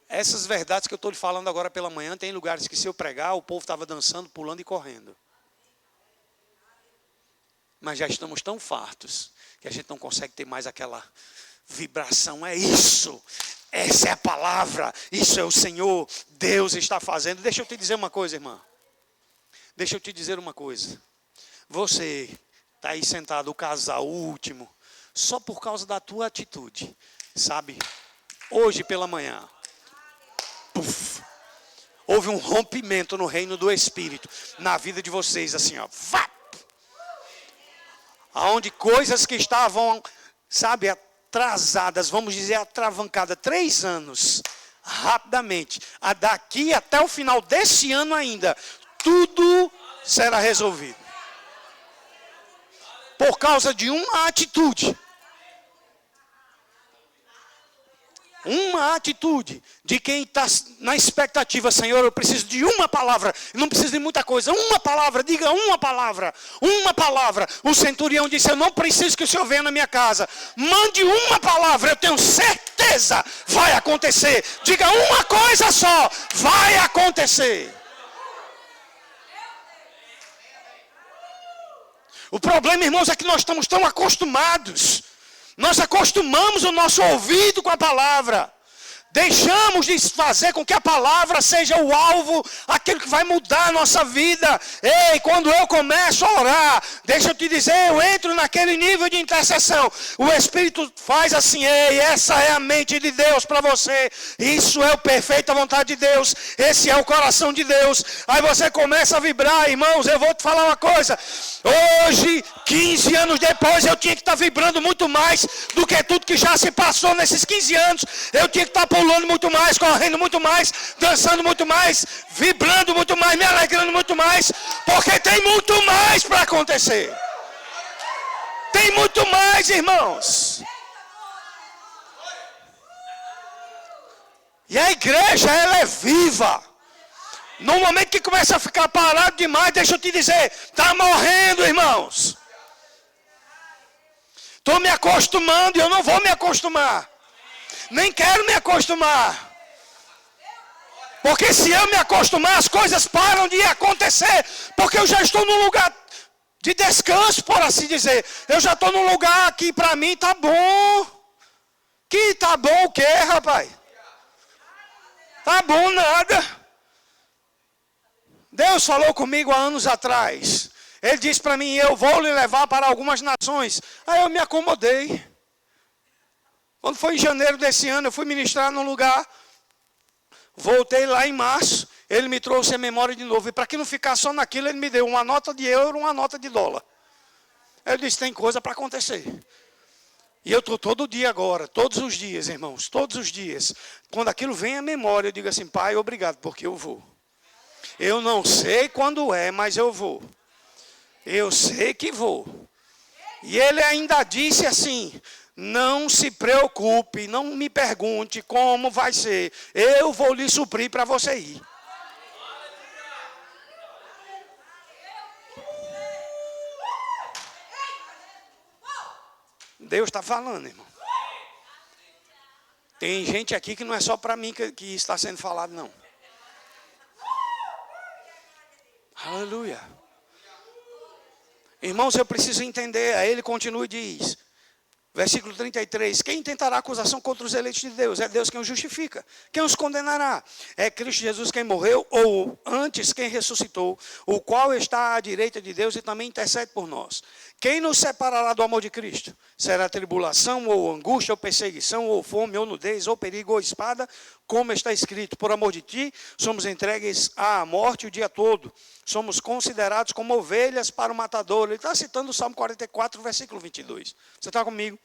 Essas verdades que eu estou lhe falando agora pela manhã, tem lugares que se eu pregar, o povo estava dançando, pulando e correndo. Mas já estamos tão fartos, que a gente não consegue ter mais aquela vibração. É isso, essa é a palavra, isso é o Senhor, Deus está fazendo. Deixa eu te dizer uma coisa, irmã. Deixa eu te dizer uma coisa. Você está aí sentado, o casal, o último, só por causa da tua atitude, sabe? Hoje pela manhã, puf, houve um rompimento no reino do Espírito, na vida de vocês, assim, ó, vá! Aonde coisas que estavam, sabe, atrasadas, vamos dizer, atravancadas, 3 anos, rapidamente, daqui até o final desse ano ainda, tudo será resolvido. Por causa de uma atitude. Uma atitude de quem está na expectativa. Senhor, eu preciso de uma palavra. Não preciso de muita coisa. Uma palavra, diga uma palavra. Uma palavra. O centurião disse: eu não preciso que o Senhor venha na minha casa. Mande uma palavra, eu tenho certeza vai acontecer. Diga uma coisa só, vai acontecer. O problema, irmãos, é que nós estamos tão acostumados. Nós acostumamos o nosso ouvido com a palavra. Deixamos de fazer com que a palavra seja o alvo, aquilo que vai mudar a nossa vida. Ei, quando eu começo a orar, deixa eu te dizer, eu entro naquele nível de intercessão. O Espírito faz assim: ei, essa é a mente de Deus para você. Isso é o perfeita vontade de Deus. Esse é o coração de Deus. Aí você começa a vibrar, irmãos. Eu vou te falar uma coisa. Hoje, 15 anos depois, eu tinha que estar vibrando muito mais do que tudo que já se passou nesses 15 anos. Eu tinha que estar pulando muito mais, correndo muito mais, dançando muito mais, vibrando muito mais, me alegrando muito mais, porque tem muito mais para acontecer. Tem muito mais, irmãos. E a igreja, ela é viva. No momento que começa a ficar parado demais, deixa eu te dizer, está morrendo, irmãos. Estou me acostumando e eu não vou me acostumar. Nem quero me acostumar. Porque se eu me acostumar, as coisas param de acontecer. Porque eu já estou num lugar de descanso, por assim dizer. Eu já estou num lugar que para mim está bom. Que está bom o quê, rapaz? Está bom nada. Deus falou comigo há anos atrás. Ele disse para mim: eu vou lhe levar para algumas nações. Aí eu me acomodei. Quando foi em janeiro desse ano, eu fui ministrar num lugar. Voltei lá em março. Ele me trouxe a memória de novo. E para que não ficar só naquilo, ele me deu uma nota de euro, uma nota de dólar. Ele disse: tem coisa para acontecer. E eu estou todo dia agora, todos os dias, irmãos, todos os dias. Quando aquilo vem à memória, eu digo assim: Pai, obrigado, porque eu vou. Eu não sei quando é, mas eu vou. Eu sei que vou. E ele ainda disse assim: não se preocupe, não me pergunte como vai ser. Eu vou lhe suprir para você ir. Deus está falando, irmão. Tem gente aqui que não é só para mim que está sendo falado, não. Aleluia. Irmãos, eu preciso entender. Aí ele continua e diz, versículo 33, quem tentará acusação contra os eleitos de Deus? É Deus quem os justifica. Quem os condenará? É Cristo Jesus quem morreu, ou antes quem ressuscitou, o qual está à direita de Deus e também intercede por nós. Quem nos separará do amor de Cristo? Será tribulação, ou angústia, ou perseguição, ou fome, ou nudez, ou perigo, ou espada? Como está escrito, por amor de ti, somos entregues à morte o dia todo. Somos considerados como ovelhas para o matador. Ele está citando o Salmo 44, versículo 22. Você está comigo?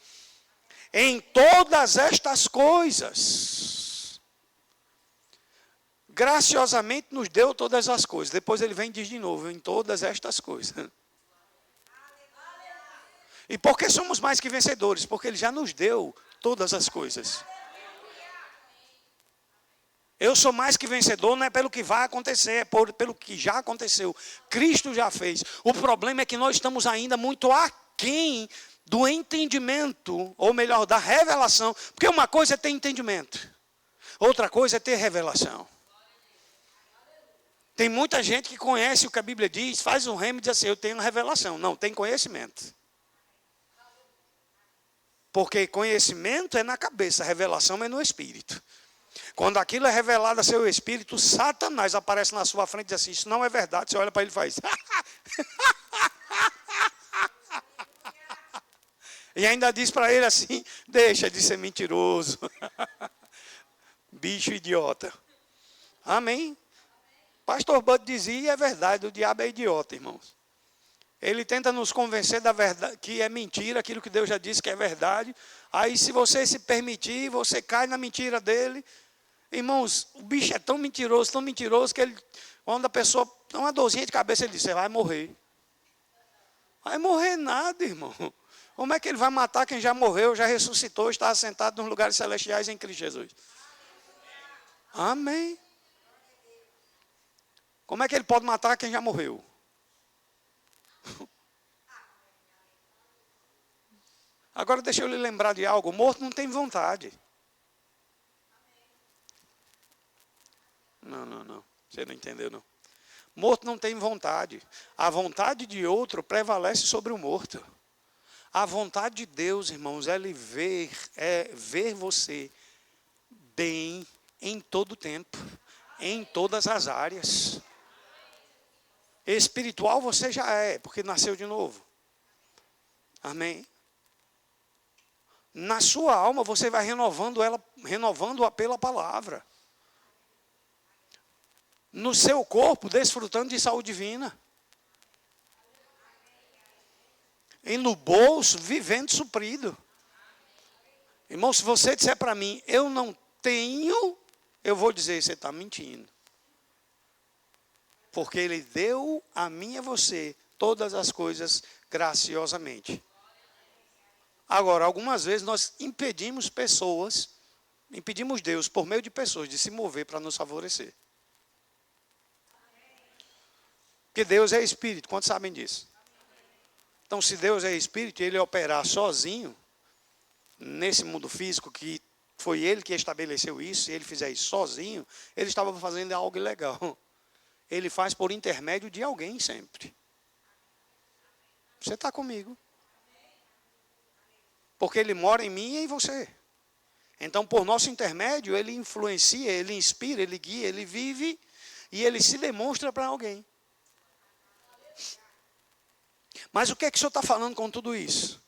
Em todas estas coisas, graciosamente nos deu todas as coisas. Depois ele vem e diz de novo, em todas estas coisas. E por que somos mais que vencedores? Porque ele já nos deu todas as coisas. Eu sou mais que vencedor, não é pelo que vai acontecer, é pelo que já aconteceu. Cristo já fez. O problema é que nós estamos ainda muito aquém do entendimento, ou melhor, da revelação. Porque uma coisa é ter entendimento, outra coisa é ter revelação. Tem muita gente que conhece o que a Bíblia diz, faz um remo e diz assim, eu tenho revelação. Não, tem conhecimento. Porque conhecimento é na cabeça, revelação é no espírito. Quando aquilo é revelado a seu espírito, Satanás aparece na sua frente e diz assim, isso não é verdade. Você olha para ele e faz. E ainda diz para ele assim, deixa de ser mentiroso. Bicho idiota. Amém? Pastor Bud dizia, e é verdade, o diabo é idiota, irmãos. Ele tenta nos convencer da verdade, que é mentira, aquilo que Deus já disse que é verdade. Aí se você se permitir, você cai na mentira dele. Irmãos, o bicho é tão mentiroso que ele, quando a pessoa dá uma dorzinha de cabeça, ele diz, você vai morrer. Vai morrer nada, irmão. Como é que ele vai matar quem já morreu, já ressuscitou, está assentado nos lugares celestiais em Cristo Jesus? Amém. Como é que ele pode matar quem já morreu? Agora deixa eu lhe lembrar de algo. O morto não tem vontade. Não. Você não entendeu, não. Morto não tem vontade. A vontade de outro prevalece sobre o morto. A vontade de Deus, irmãos, é ver você bem em todo o tempo, em todas as áreas. Espiritual você já é, porque nasceu de novo. Amém? Na sua alma você vai renovando-a pela palavra. No seu corpo, desfrutando de saúde divina. E no bolso, vivendo suprido. Irmão, se você disser para mim, eu não tenho, eu vou dizer, você está mentindo. Porque Ele deu a mim e a você todas as coisas graciosamente. Agora, algumas vezes nós impedimos Deus, por meio de pessoas, de se mover para nos favorecer. Porque Deus é Espírito, quantos sabem disso? Então, se Deus é Espírito e Ele operar sozinho, nesse mundo físico, que foi Ele que estabeleceu isso, se Ele fizer isso sozinho, Ele estava fazendo algo ilegal. Ele faz por intermédio de alguém sempre. Você está comigo? Porque Ele mora em mim e em você. Então, por nosso intermédio, Ele influencia, Ele inspira, Ele guia, Ele vive e Ele se demonstra para alguém. Mas o que é que o Senhor está falando com tudo isso?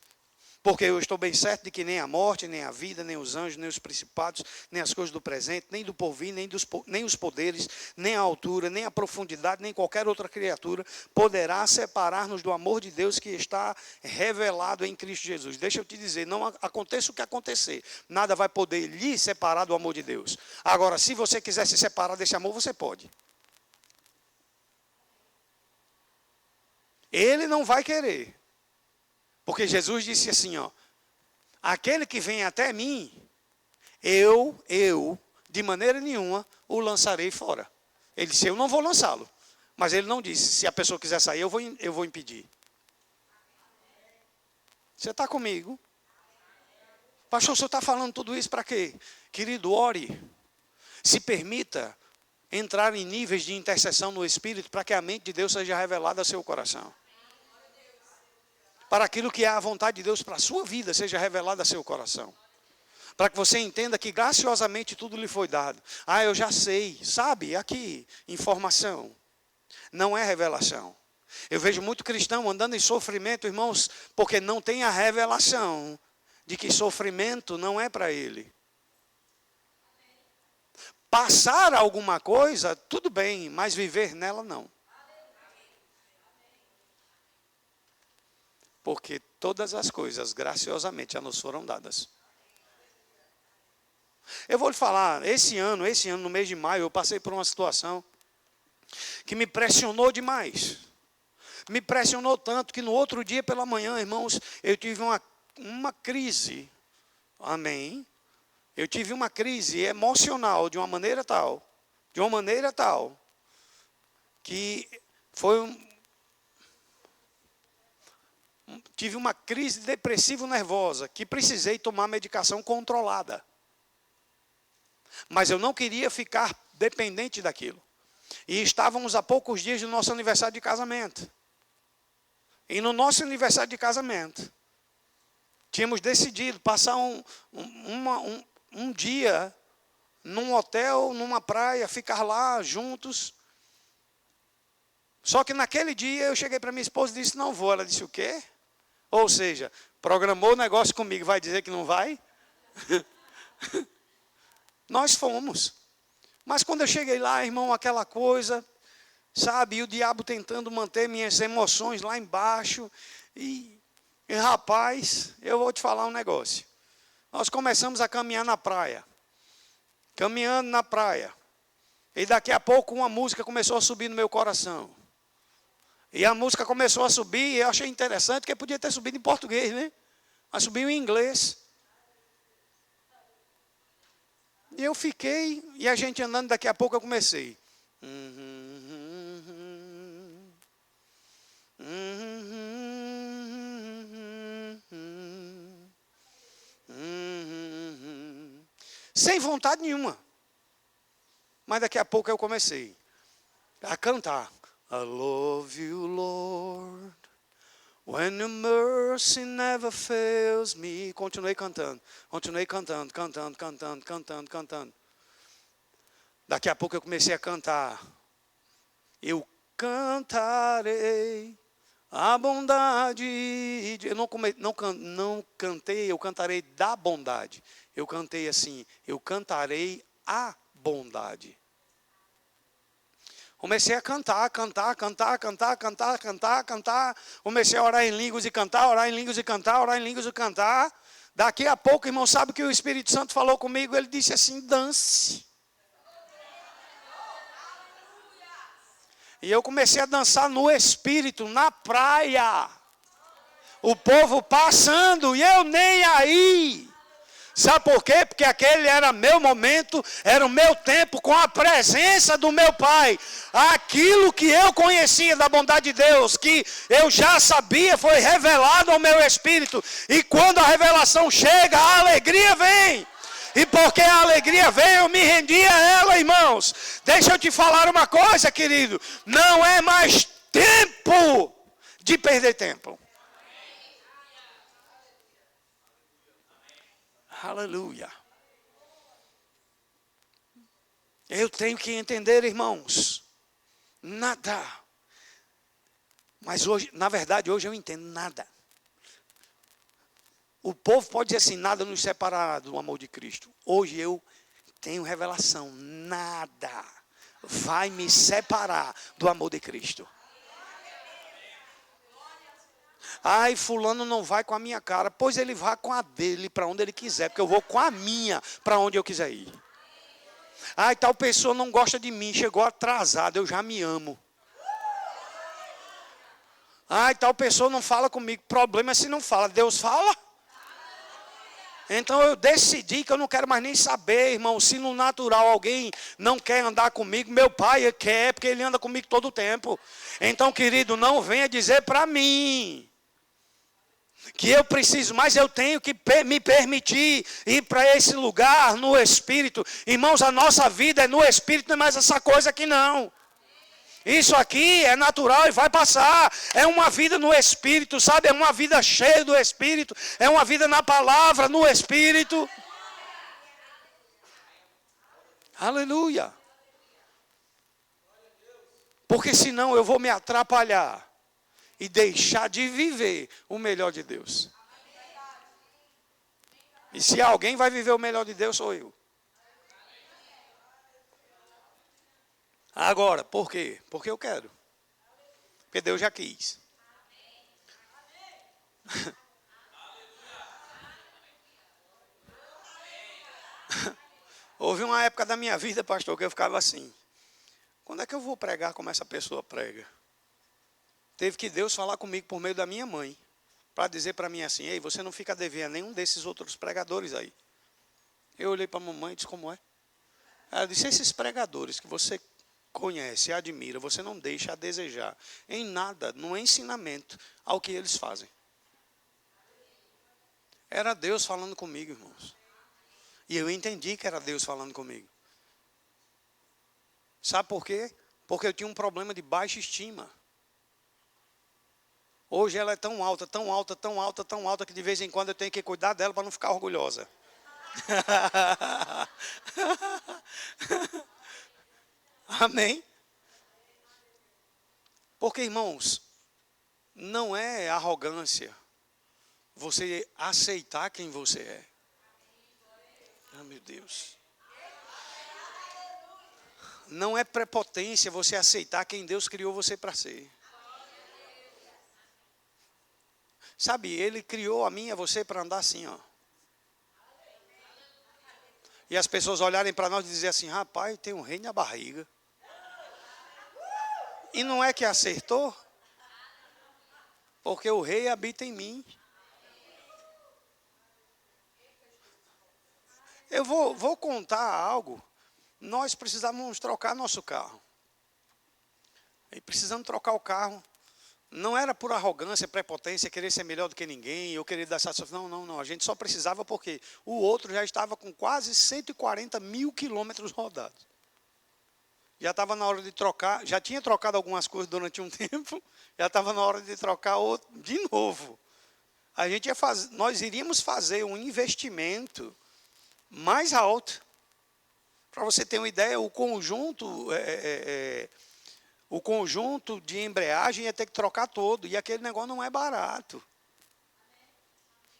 Porque eu estou bem certo de que nem a morte, nem a vida, nem os anjos, nem os principados, nem as coisas do presente, nem do porvir, nem os poderes, nem a altura, nem a profundidade, nem qualquer outra criatura poderá separar-nos do amor de Deus que está revelado em Cristo Jesus. Deixa eu te dizer, não aconteça o que acontecer, nada vai poder lhe separar do amor de Deus. Agora, se você quiser se separar desse amor, você pode. Ele não vai querer. Porque Jesus disse assim, ó, aquele que vem até mim, eu, de maneira nenhuma, o lançarei fora. Ele disse, eu não vou lançá-lo. Mas ele não disse, se a pessoa quiser sair, eu vou impedir. Você está comigo? Pastor, o senhor está falando tudo isso para quê? Querido, ore. Se permita entrar em níveis de intercessão no Espírito para que a mente de Deus seja revelada ao seu coração. Para aquilo que é a vontade de Deus para a sua vida seja revelada a seu coração. Para que você entenda que graciosamente tudo lhe foi dado. Eu já sei, sabe, aqui, informação. Não é revelação. Eu vejo muito cristão andando em sofrimento, irmãos, porque não tem a revelação de que sofrimento não é para ele. Passar alguma coisa, tudo bem, mas viver nela não. Porque todas as coisas, graciosamente, já nos foram dadas. Eu vou lhe falar, esse ano, no mês de maio, eu passei por uma situação que me pressionou demais. Me pressionou tanto que no outro dia pela manhã, irmãos, eu tive uma crise. Amém? Eu tive uma crise emocional de uma maneira tal, que tive uma crise depressivo-nervosa, que precisei tomar medicação controlada. Mas eu não queria ficar dependente daquilo. E estávamos a poucos dias do nosso aniversário de casamento. E no nosso aniversário de casamento, tínhamos decidido passar um dia num hotel, numa praia, ficar lá juntos. Só que naquele dia eu cheguei para minha esposa e disse, não vou. Ela disse, o quê? Ou seja, programou o negócio comigo, vai dizer que não vai? Nós fomos. Mas quando eu cheguei lá, irmão, aquela coisa, sabe, e o diabo tentando manter minhas emoções lá embaixo. E rapaz, eu vou te falar um negócio. Nós começamos a caminhar na praia. Caminhando na praia. E daqui a pouco uma música começou a subir no meu coração. E a música começou a subir, e eu achei interessante, porque podia ter subido em português, né? Mas subiu em inglês. E eu fiquei, e a gente andando, daqui a pouco eu comecei. Sem vontade nenhuma. Mas daqui a pouco eu comecei a cantar. I love you, Lord, when your mercy never fails me. Continuei cantando. Cantando. Daqui a pouco eu comecei a cantar. Eu cantarei a bondade. Eu não cantei, eu cantarei da bondade. Eu cantei assim, eu cantarei a bondade. Comecei a cantar. Comecei a orar em línguas e cantar, orar em línguas e cantar. Daqui a pouco, irmão, sabe que o Espírito Santo falou comigo? Ele disse assim, dance. E eu comecei a dançar no Espírito, na praia. O povo passando e eu nem aí. Sabe por quê? Porque aquele era meu momento, era o meu tempo com a presença do meu Pai. Aquilo que eu conhecia da bondade de Deus, que eu já sabia, foi revelado ao meu espírito. E quando a revelação chega, a alegria vem. E porque a alegria veio, eu me rendi a ela, irmãos. Deixa eu te falar uma coisa, querido. Não é mais tempo de perder tempo. Aleluia. Eu tenho que entender, irmãos. Nada. Mas hoje, na verdade, hoje eu entendo nada. O povo pode dizer assim, nada nos separará do amor de Cristo. Hoje eu tenho revelação, nada vai me separar do amor de Cristo. Ai, fulano não vai com a minha cara, pois ele vai com a dele para onde ele quiser, porque eu vou com a minha para onde eu quiser ir. Ai, tal pessoa não gosta de mim, chegou atrasada, eu já me amo. Ai, tal pessoa não fala comigo, problema é se não fala, Deus fala. Então eu decidi que eu não quero mais nem saber, irmão, se no natural alguém não quer andar comigo, meu pai quer, porque ele anda comigo todo o tempo. Então, querido, não venha dizer para mim que eu preciso, mas eu tenho que me permitir ir para esse lugar no Espírito. Irmãos, a nossa vida é no Espírito, não é mais essa coisa aqui não. Isso aqui é natural e vai passar. É uma vida no Espírito, sabe? É uma vida cheia do Espírito. É uma vida na palavra, no Espírito. Aleluia. Porque senão eu vou me atrapalhar. e deixar de viver o melhor de Deus. E se alguém vai viver o melhor de Deus, sou eu. Agora, por quê? Porque eu quero. Porque Deus já quis. Houve uma época da minha vida, pastor, que eu ficava assim: quando é que eu vou pregar como essa pessoa prega? Teve que Deus falar comigo por meio da minha mãe, para dizer para mim assim: ei, você não fica devendo a nenhum desses outros pregadores aí. Eu olhei para a mamãe e disse: como é? Ela disse: esses pregadores que você conhece e admira, você não deixa a desejar em nada, no ensinamento, ao que eles fazem. Era Deus falando comigo, irmãos. E eu entendi que era Deus falando comigo. Sabe por quê? Porque eu tinha um problema de baixa estima. Hoje ela é tão alta, tão alta, tão alta, tão alta, que de vez em quando eu tenho que cuidar dela para não ficar orgulhosa. Amém? Porque, irmãos, não é arrogância você aceitar quem você é. Ah, meu Deus. Não é prepotência você aceitar quem Deus criou você para ser. Sabe, Ele criou a mim e a você para andar assim, ó. E as pessoas olharem para nós e dizer assim: rapaz, tem um rei na barriga. E não é que acertou? Porque o rei habita em mim. Eu vou contar algo. Nós precisamos trocar nosso carro. E precisamos trocar o carro. Não era por arrogância, prepotência, querer ser melhor do que ninguém, eu querer dar satisfação. Não. A gente só precisava porque o outro já estava com quase 140 mil quilômetros rodados. Já estava na hora de trocar, já tinha trocado algumas coisas durante um tempo, já estava na hora de trocar outro de novo. Nós iríamos fazer um investimento mais alto. Para você ter uma ideia, o conjunto de embreagem ia ter que trocar todo, e aquele negócio não é barato.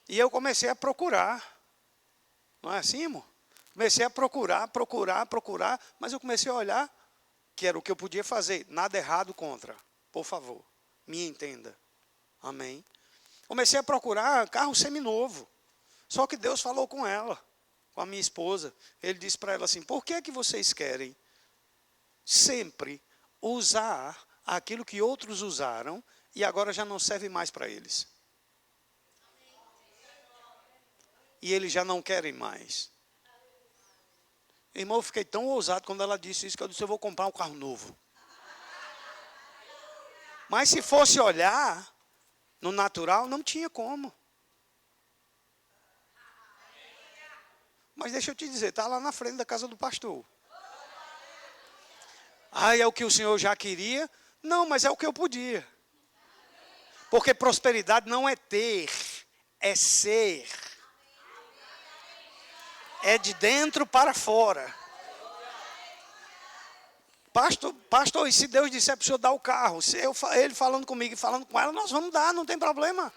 E eu comecei a procurar. Não é assim, irmão? Comecei a procurar, mas eu comecei a olhar que era o que eu podia fazer. Nada errado contra. Por favor, me entenda. Amém? Comecei a procurar carro seminovo. Só que Deus falou com ela, com a minha esposa. Ele disse para ela assim: por que é que vocês querem sempre usar aquilo que outros usaram e agora já não serve mais para eles? E eles já não querem mais. Irmão, eu fiquei tão ousado quando ela disse isso, que eu disse: eu vou comprar um carro novo. Mas se fosse olhar no natural, não tinha como. Mas deixa eu te dizer, está lá na frente da casa do pastor. É o que o senhor já queria? Não, mas é o que eu podia. Porque prosperidade não é ter, é ser. É de dentro para fora. Pastor, e se Deus disser para o senhor dar o carro? Ele falando comigo e falando com ela, nós vamos dar, não tem problema.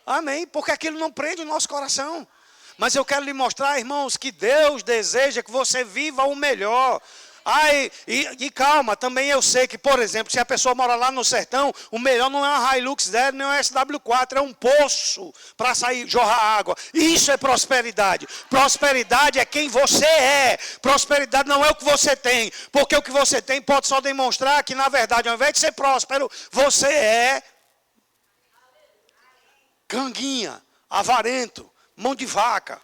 Amém? Porque aquilo não prende o nosso coração. Mas eu quero lhe mostrar, irmãos, que Deus deseja que você viva o melhor. E calma, também eu sei que, por exemplo, se a pessoa mora lá no sertão, o melhor não é uma Hilux 0, nem uma SW4, é um poço para sair, jorrar água. Isso é prosperidade. Prosperidade é quem você é. Prosperidade não é o que você tem, porque o que você tem pode só demonstrar que, na verdade, ao invés de ser próspero, você é canguinha, avarento, mão de vaca.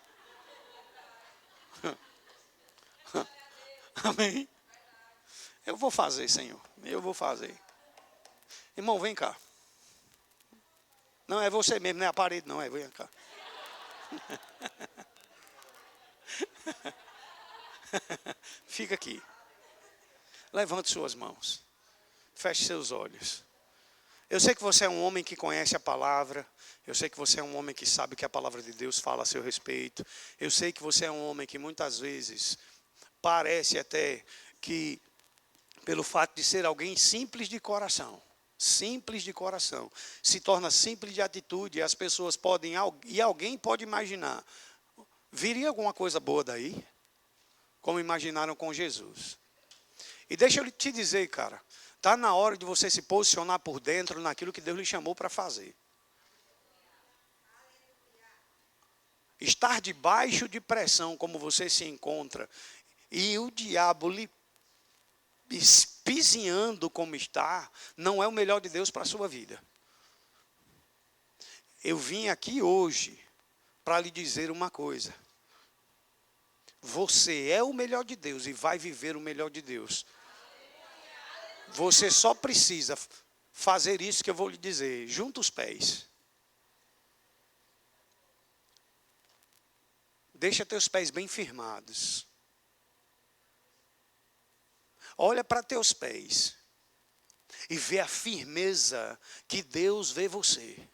Amém? Eu vou fazer, Senhor. Eu vou fazer. Irmão, vem cá. Não, é você mesmo, não é a parede, não. Vem cá. Fica aqui. Levante suas mãos. Feche seus olhos. Eu sei que você é um homem que conhece a palavra. Eu sei que você é um homem que sabe que a palavra de Deus fala a seu respeito. Eu sei que você é um homem que muitas vezes parece até que, pelo fato de ser alguém simples de coração, simples de coração, se torna simples de atitude, e as pessoas podem, e alguém pode imaginar, viria alguma coisa boa daí? Como imaginaram com Jesus. E deixa eu te dizer, cara, está na hora de você se posicionar por dentro naquilo que Deus lhe chamou para fazer. Estar debaixo de pressão como você se encontra, e o diabo lhe espizinhando como está, não é o melhor de Deus para a sua vida. Eu vim aqui hoje para lhe dizer uma coisa. Você é o melhor de Deus e vai viver o melhor de Deus. Você só precisa fazer isso que eu vou lhe dizer. Junta os pés. Deixa teus pés bem firmados. Olha para teus pés e vê a firmeza que Deus vê você.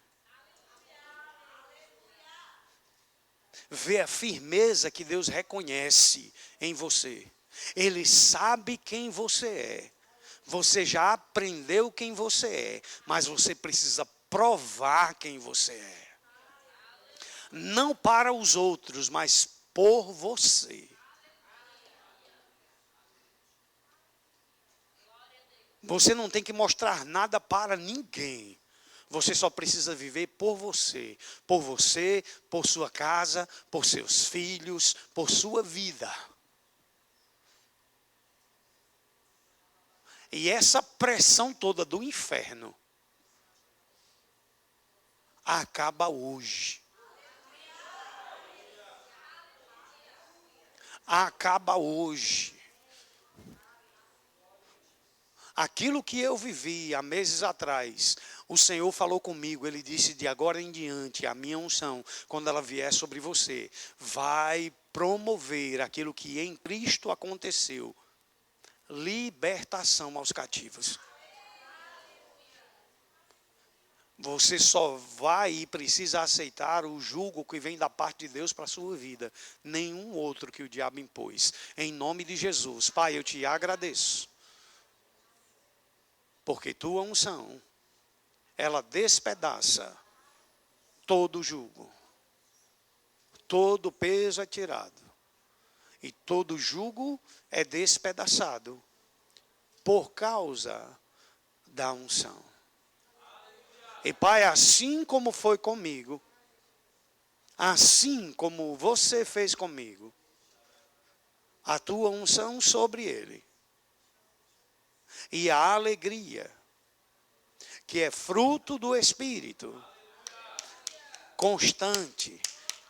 Vê a firmeza que Deus reconhece em você. Ele sabe quem você é. Você já aprendeu quem você é, mas você precisa provar quem você é. Não para os outros, mas por você. Você não tem que mostrar nada para ninguém. Você só precisa viver por você. Por você, por sua casa, por seus filhos, por sua vida. E essa pressão toda do inferno acaba hoje. Acaba hoje. Aquilo que eu vivi há meses atrás, o Senhor falou comigo, Ele disse, de agora em diante, a minha unção, quando ela vier sobre você, vai promover aquilo que em Cristo aconteceu, libertação aos cativos. Você só vai e precisa aceitar o jugo que vem da parte de Deus para a sua vida, nenhum outro que o diabo impôs. Em nome de Jesus, Pai, eu te agradeço. Porque tua unção, ela despedaça todo o jugo. Todo peso é tirado. E todo jugo é despedaçado por causa da unção. E Pai, assim como foi comigo, assim como você fez comigo, a tua unção sobre ele. E a alegria, que é fruto do Espírito, constante,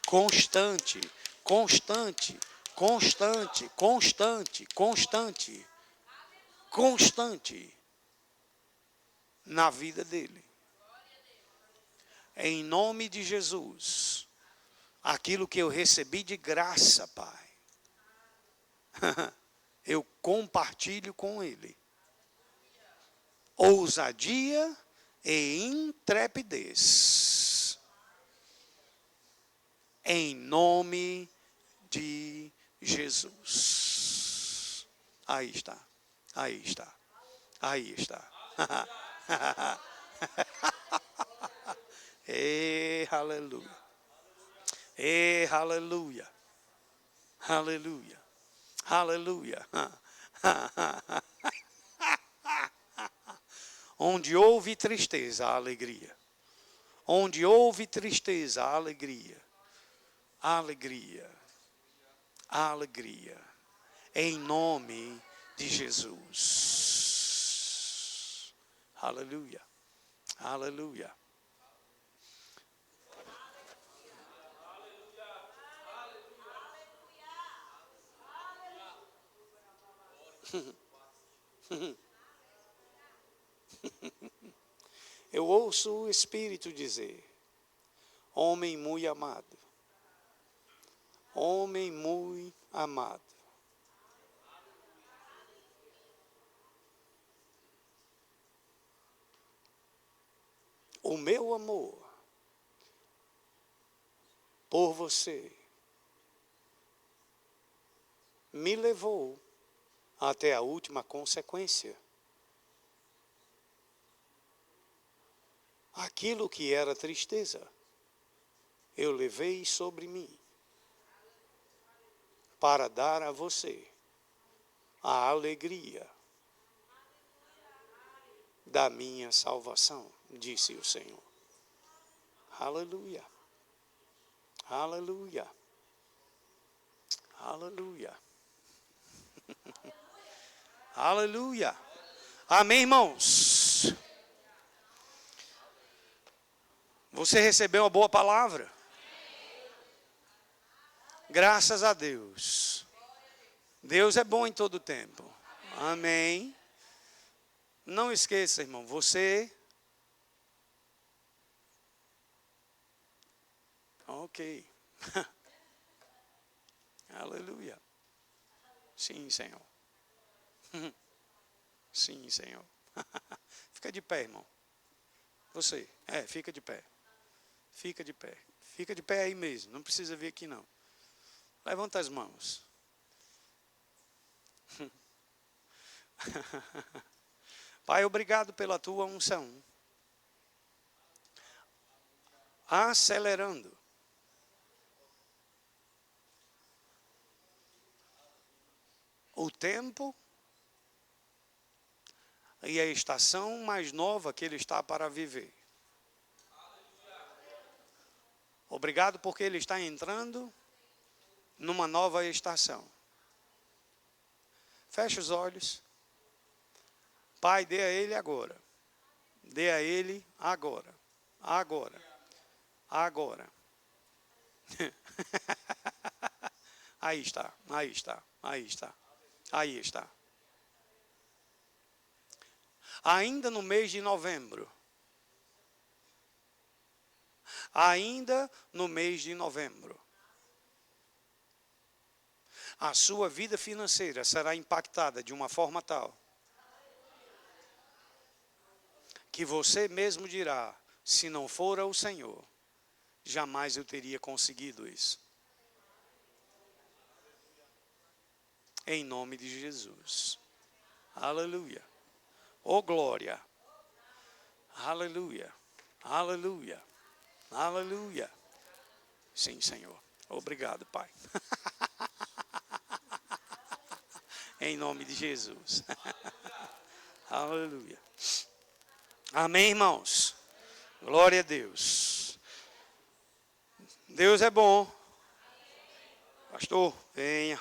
constante, constante, constante, constante, constante, constante na vida dele. Em nome de Jesus, aquilo que eu recebi de graça, Pai, eu compartilho com ele. Ousadia e intrepidez. Em nome de Jesus. Aí está. Aí está. Aí está. E aleluia. E aleluia. Aleluia. Aleluia. Onde houve tristeza, há alegria. Onde houve tristeza, há alegria. Alegria. Alegria. Em nome de Jesus. Aleluia. Aleluia. Eu ouço o Espírito dizer, homem muito amado, homem muito amado. O meu amor por você me levou até a última consequência. Aquilo que era tristeza, eu levei sobre mim, para dar a você a alegria da minha salvação, disse o Senhor. Aleluia. Aleluia. Aleluia. Aleluia. Amém, irmãos? Você recebeu uma boa palavra? Graças a Deus. Deus é bom em todo tempo. Amém. Não esqueça, irmão, você... Ok. Aleluia. Sim, Senhor. Sim, Senhor. Fica de pé, irmão. Você, fica de pé. Fica de pé. Fica de pé aí mesmo. Não precisa vir aqui, não. Levanta as mãos. Pai, obrigado pela tua unção. Acelerando o tempo e a estação mais nova que ele está para viver. Obrigado porque ele está entrando numa nova estação. Feche os olhos. Pai, dê a ele agora. Dê a ele agora. Agora. Agora. Aí está, aí está, aí está. Aí está. Ainda no mês de novembro. Ainda no mês de novembro. A sua vida financeira será impactada de uma forma tal que você mesmo dirá, se não for o Senhor, jamais eu teria conseguido isso. Em nome de Jesus. Aleluia. Oh glória. Aleluia. Aleluia. Aleluia. Sim, Senhor. Obrigado, Pai. Em nome de Jesus. Aleluia. Amém, irmãos? Glória a Deus. Deus é bom. Pastor, venha.